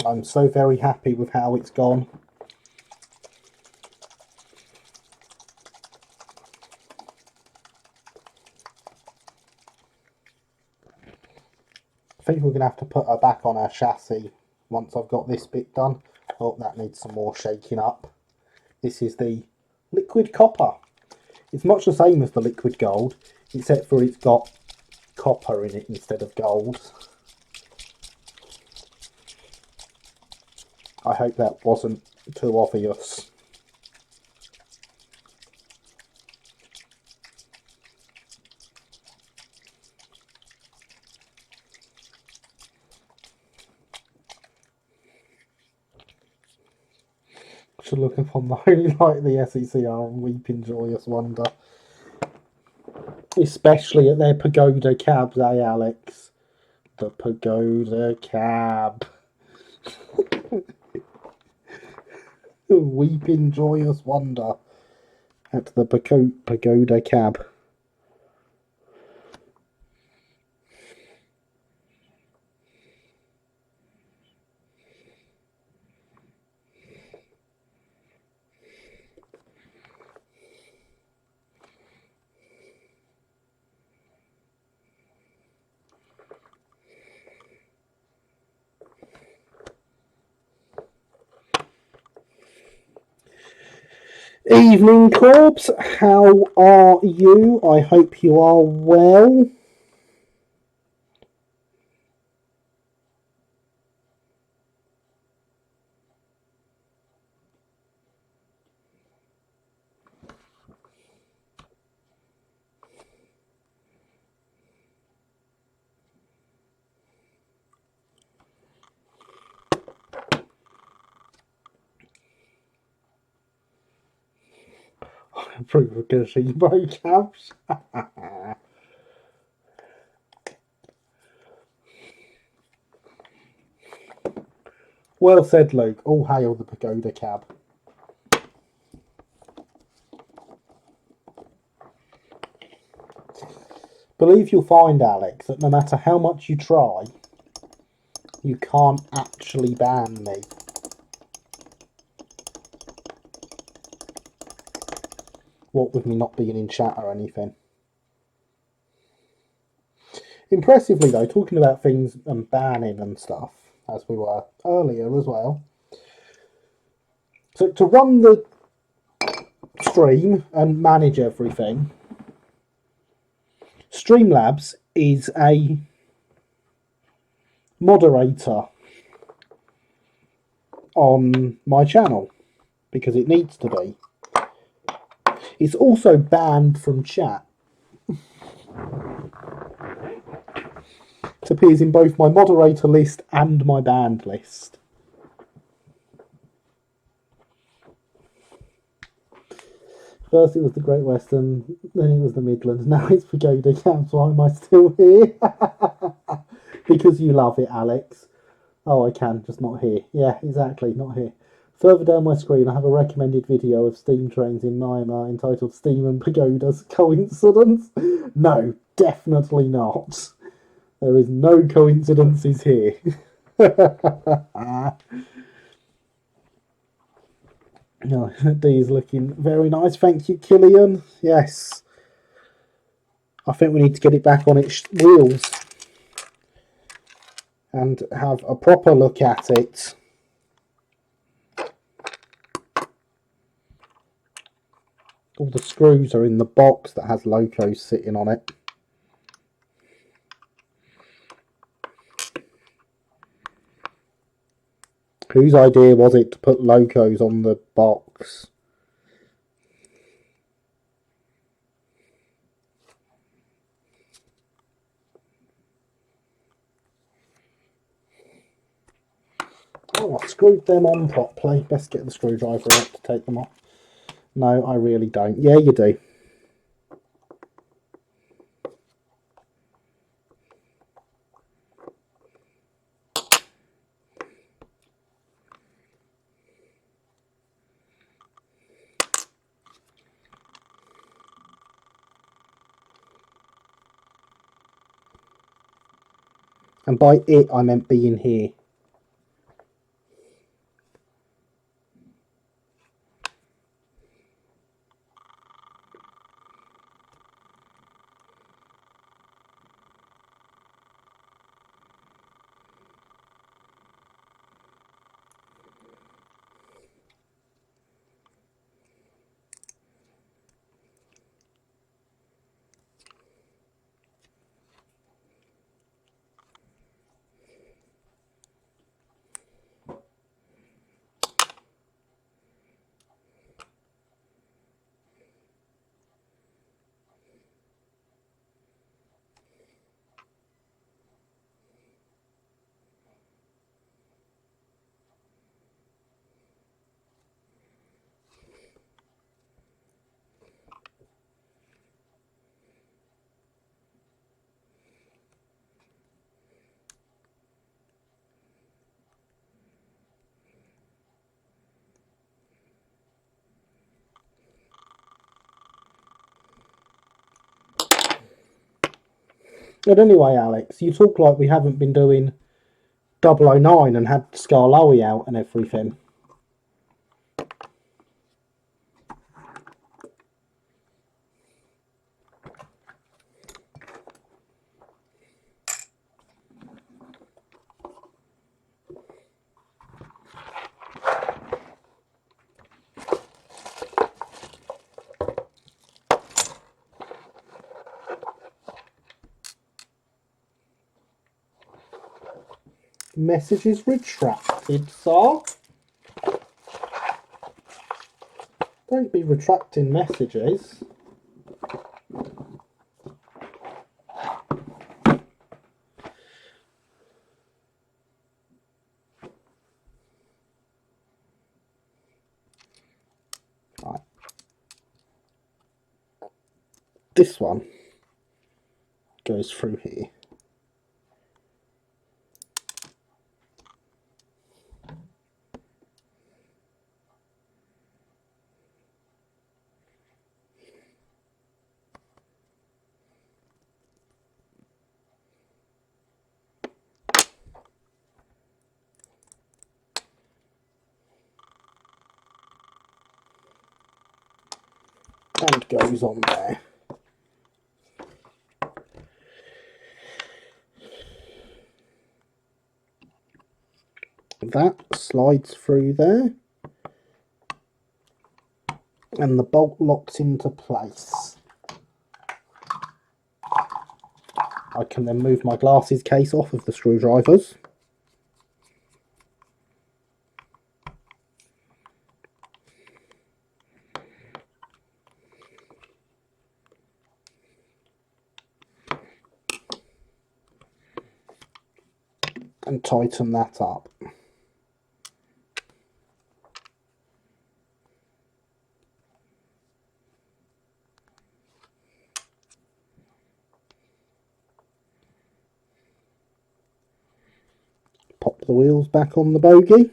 I'm so very happy with how it's gone. I think we're going to have to put her back on our chassis once I've got this bit done. Oh, that needs some more shaking up. This is the liquid copper. It's much the same as the liquid gold, except for it's got copper in it instead of gold. I hope that wasn't too obvious. Should look upon the holy light, the SECR, and weep in joyous wonder. Especially at their pagoda cabs, eh, Alex? The pagoda cab. Weep in joyous wonder at the pagoda cab. Evening, Corbs. How are you? I hope you are well. I approve of gazebo cabs. Well said, Luke. All hail the pagoda cab. Believe you'll find, Alex, that no matter how much you try, you can't actually ban me. What with me not being in chat or anything. Impressively, though, talking about things and banning and stuff, as we were earlier as well. So to run the stream and manage everything, Streamlabs is a moderator on my channel because it needs to be. It's also banned from chat. It appears in both my moderator list and my banned list. First it was the Great Western, then it was the Midlands, now it's Pagoda Camps. Why am I still here? Because you love it, Alex. Oh, I can, just not here. Yeah, exactly, not here. Further down my screen, I have a recommended video of steam trains in Myanmar entitled Steam and Pagodas. Coincidence? No, definitely not. There is no coincidences here. No, D is looking very nice. Thank you, Killian. Yes. I think we need to get it back on its wheels and have a proper look at it. All the screws are in the box that has locos sitting on it. Whose idea was it to put locos on the box? I screwed them on properly. Best get the screwdriver out to take them off. No, I really don't. Yeah, you do. And by it, I meant being here. But anyway, Alex, you talk like we haven't been doing 009 and had Scarlowy out and everything. Messages retracted, sir. Don't be retracting messages. Right. This one goes through here. And goes on there. That slides through there. And the bolt locks into place. I can then move my glasses case off of the screwdrivers. And tighten that up. Pop the wheels back on the bogie.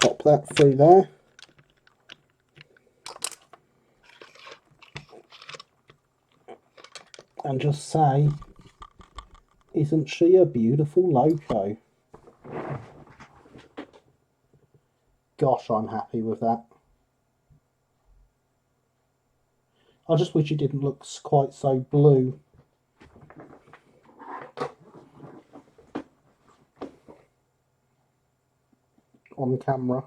Pop that through there. And just say, isn't she a beautiful loco? Gosh, I'm happy with that. I just wish it didn't look quite so blue. On camera.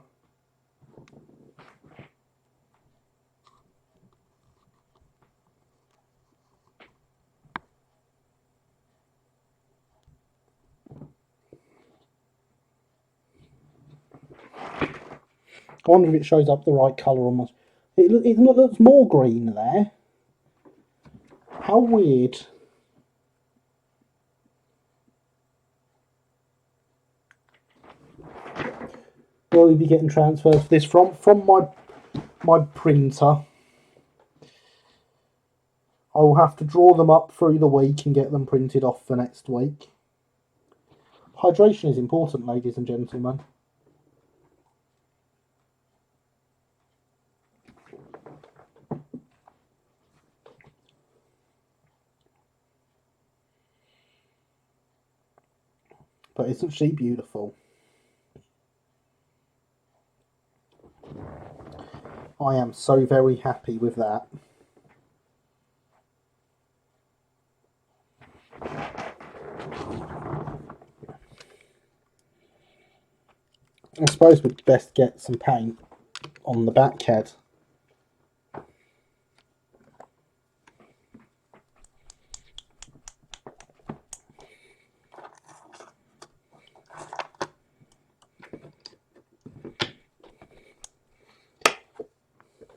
I wonder if it shows up the right colour on my... It looks more green there. How weird. Will we be getting transfers for this from my printer? I will have to draw them up through the week and get them printed off for next week. Hydration is important, ladies and gentlemen. But isn't she beautiful? I am so very happy with that. I suppose we'd best get some paint on the back head.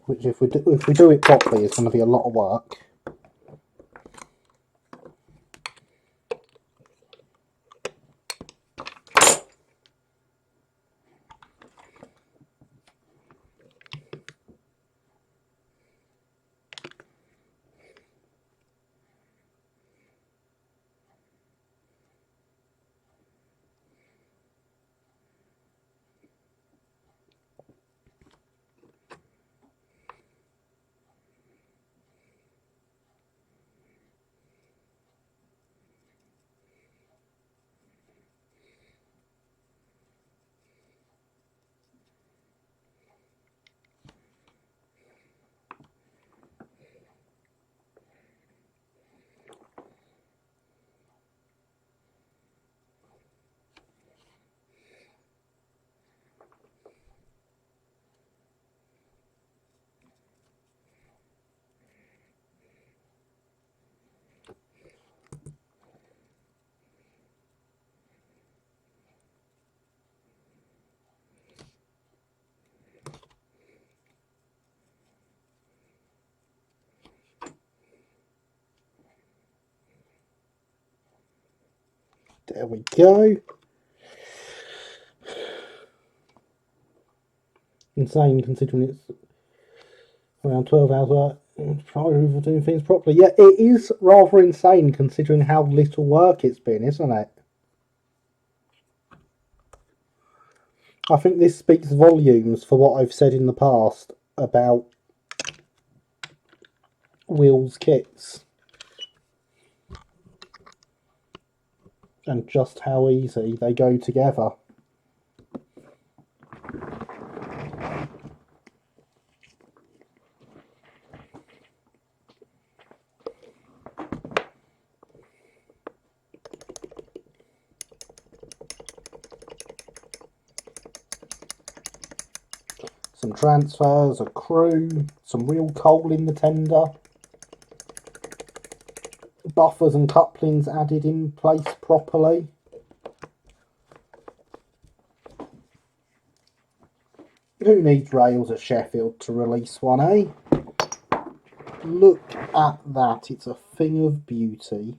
Which, if we do it properly, is going to be a lot of work. There we go. Insane considering it's around 12 hours work. Probably doing things properly. Yeah, it is rather insane considering how little work it's been, isn't it? I think this speaks volumes for what I've said in the past about Will's kits. And just how easy they go together. Some transfers, a crew, some real coal in the tender. Buffers and couplings added in place properly. Who needs rails at Sheffield to release one, eh? Look at that, it's a thing of beauty.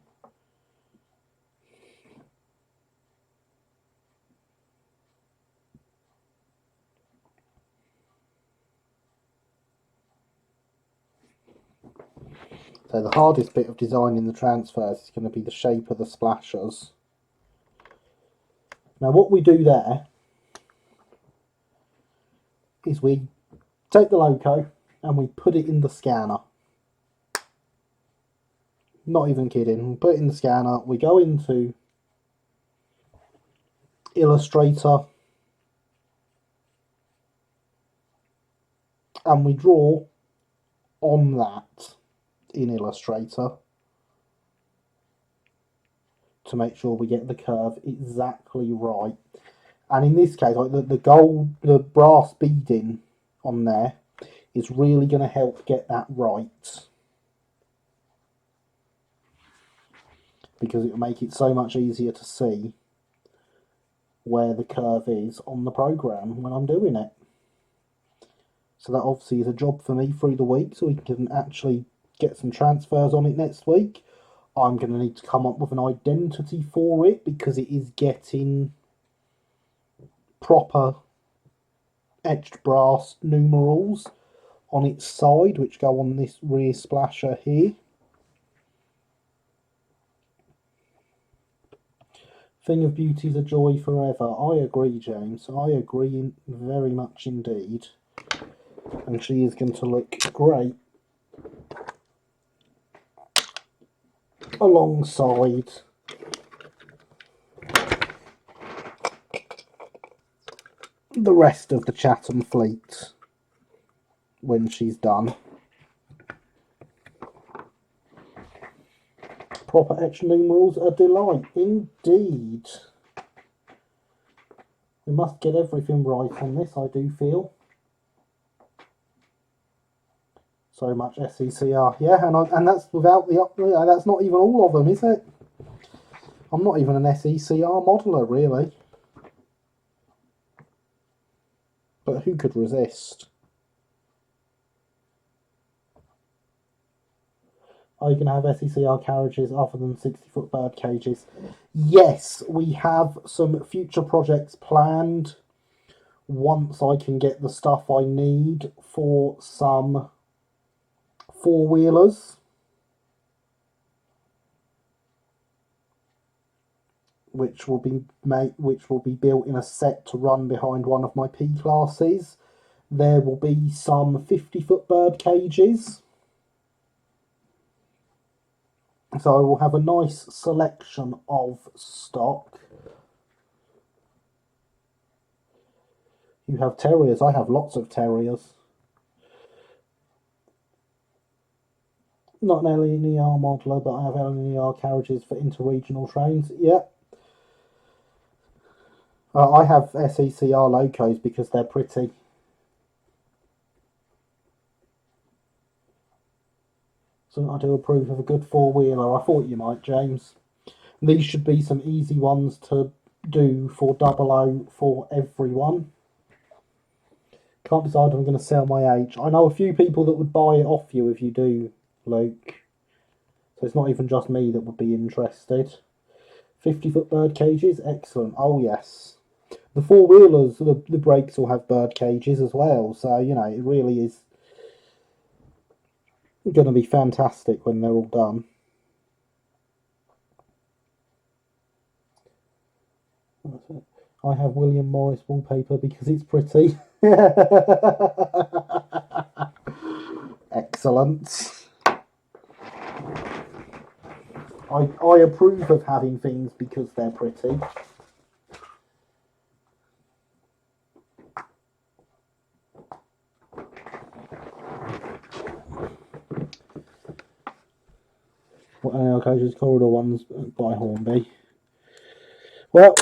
So the hardest bit of designing the transfers is going to be the shape of the splashers. Now what we do there is we take the logo and we put it in the scanner. Not even kidding. We put it in the scanner. We go into Illustrator and we draw on that. in Illustrator to make sure we get the curve exactly right. And in this case, like the brass beading on there is really going to help get that right, because it will make it so much easier to see where the curve is on the program when I'm doing it. So that obviously is a job for me through the week, so we can actually get some transfers on it next week. I'm going to need to come up with an identity for it, because it is getting proper etched brass numerals on its side, which go on this rear splasher here. Thing of beauty is a joy forever. I agree, James. I agree very much indeed. And she is going to look great alongside the rest of the Chatham fleet when she's done. Proper etched numerals, a delight indeed. We must get everything right on this, I do feel. So much SECR, yeah, and that's without the that's not even all of them, is it? I'm not even an SECR modeler, really. But who could resist? Are you going to have SECR carriages other than 60-foot bird cages? Yes, we have some future projects planned once I can get the stuff I need for some four-wheelers, which will be built in a set to run behind one of my P classes. There will be some 50-foot bird cages. So I will have a nice selection of stock. You have terriers. I have lots of terriers. Not an LNER modeler, but I have LNER carriages for interregional trains. Yeah. I have SECR locos because they're pretty. So I do approve of a good four-wheeler. I thought you might, James. These should be some easy ones to do for 00 for everyone. Can't decide if I'm going to sell my H. I know a few people that would buy it off you if you do, Luke. So it's not even just me that would be interested. 50-foot bird cages, excellent. Oh yes. The four-wheelers, the brakes will have bird cages as well. So, you know, it really is going to be fantastic when they're all done. I have William Morris wallpaper because it's pretty. Excellent. I approve of having things because they're pretty. Occasions corridor ones by Hornby. Well,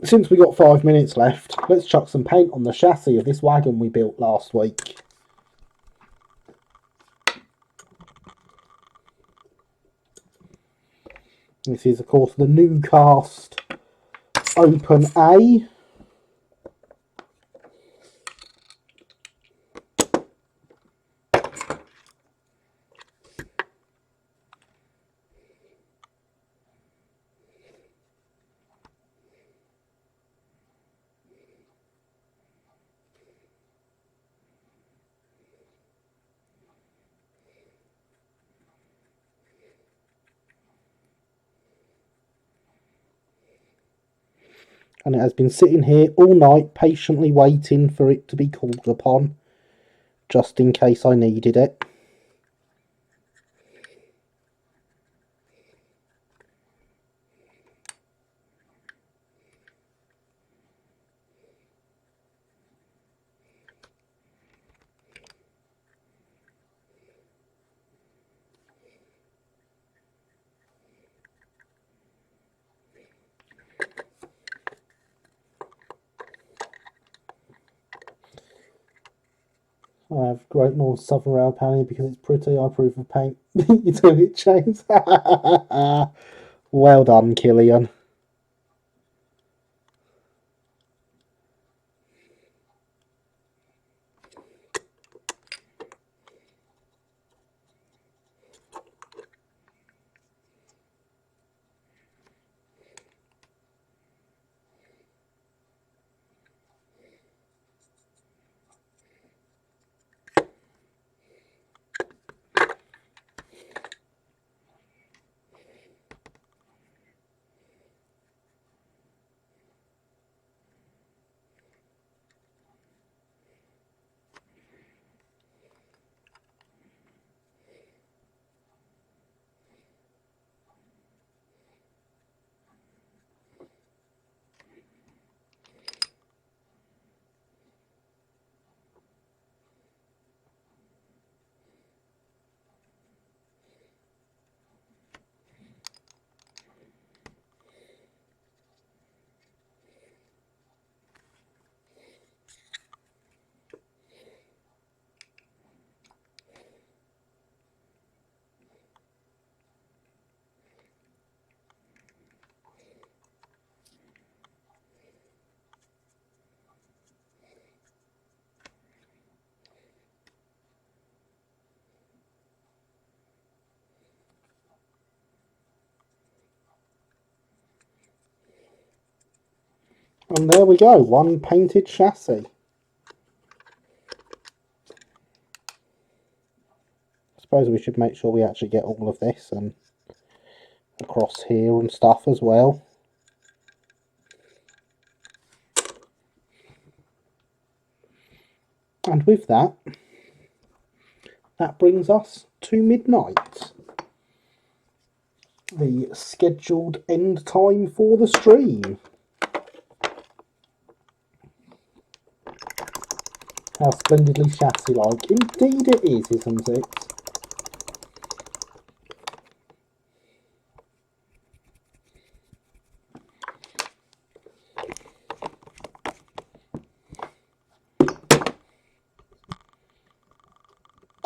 since we got 5 minutes left, let's chuck some paint on the chassis of this wagon we built last week. This is, of course, the new cast Open A. And it has been sitting here all night patiently waiting for it to be called upon, just in case I needed it. I have Great North Southern Rail Panning because it's pretty. I approve of paint. You do it, James. Well done, Killian. And there we go, one painted chassis. I suppose we should make sure we actually get all of this and across here and stuff as well. And with that, that brings us to midnight, the scheduled end time for the stream. How splendidly chassis-like. Indeed it is, isn't it?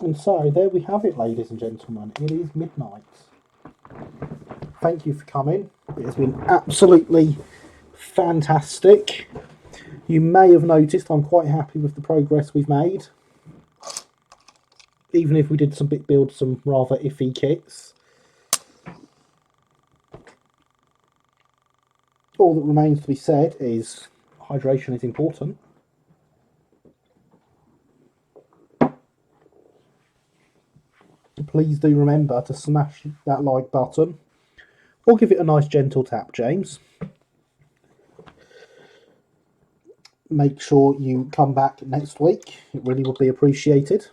And so, there we have it, ladies and gentlemen. It is midnight. Thank you for coming. It has been absolutely fantastic. You may have noticed I'm quite happy with the progress we've made. Even if we did build some rather iffy kits. All that remains to be said is hydration is important. Please do remember to smash that like button or give it a nice gentle tap, James. Make sure you come back next week. It really would be appreciated.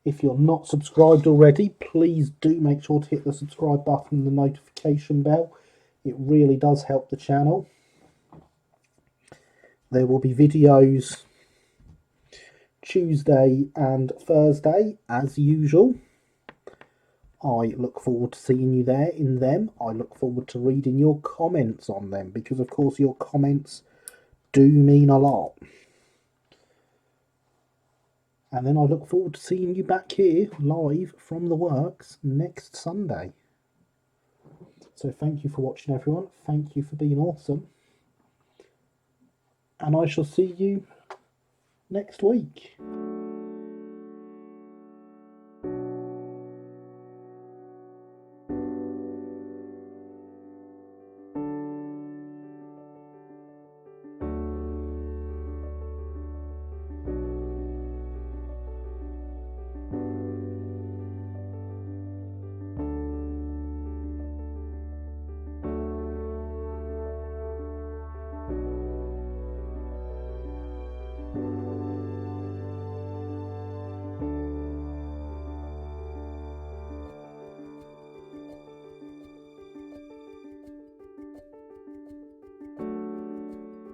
If you're not subscribed already, please do make sure to hit the subscribe button and the notification bell. It really does help the channel. There will be videos Tuesday and Thursday as usual. I look forward to seeing you there in them. I look forward to reading your comments on them because of course your comments do mean a lot. And then I look forward to seeing you back here live from the works next Sunday. So thank you for watching, everyone. Thank you for being awesome. And I shall see you next week.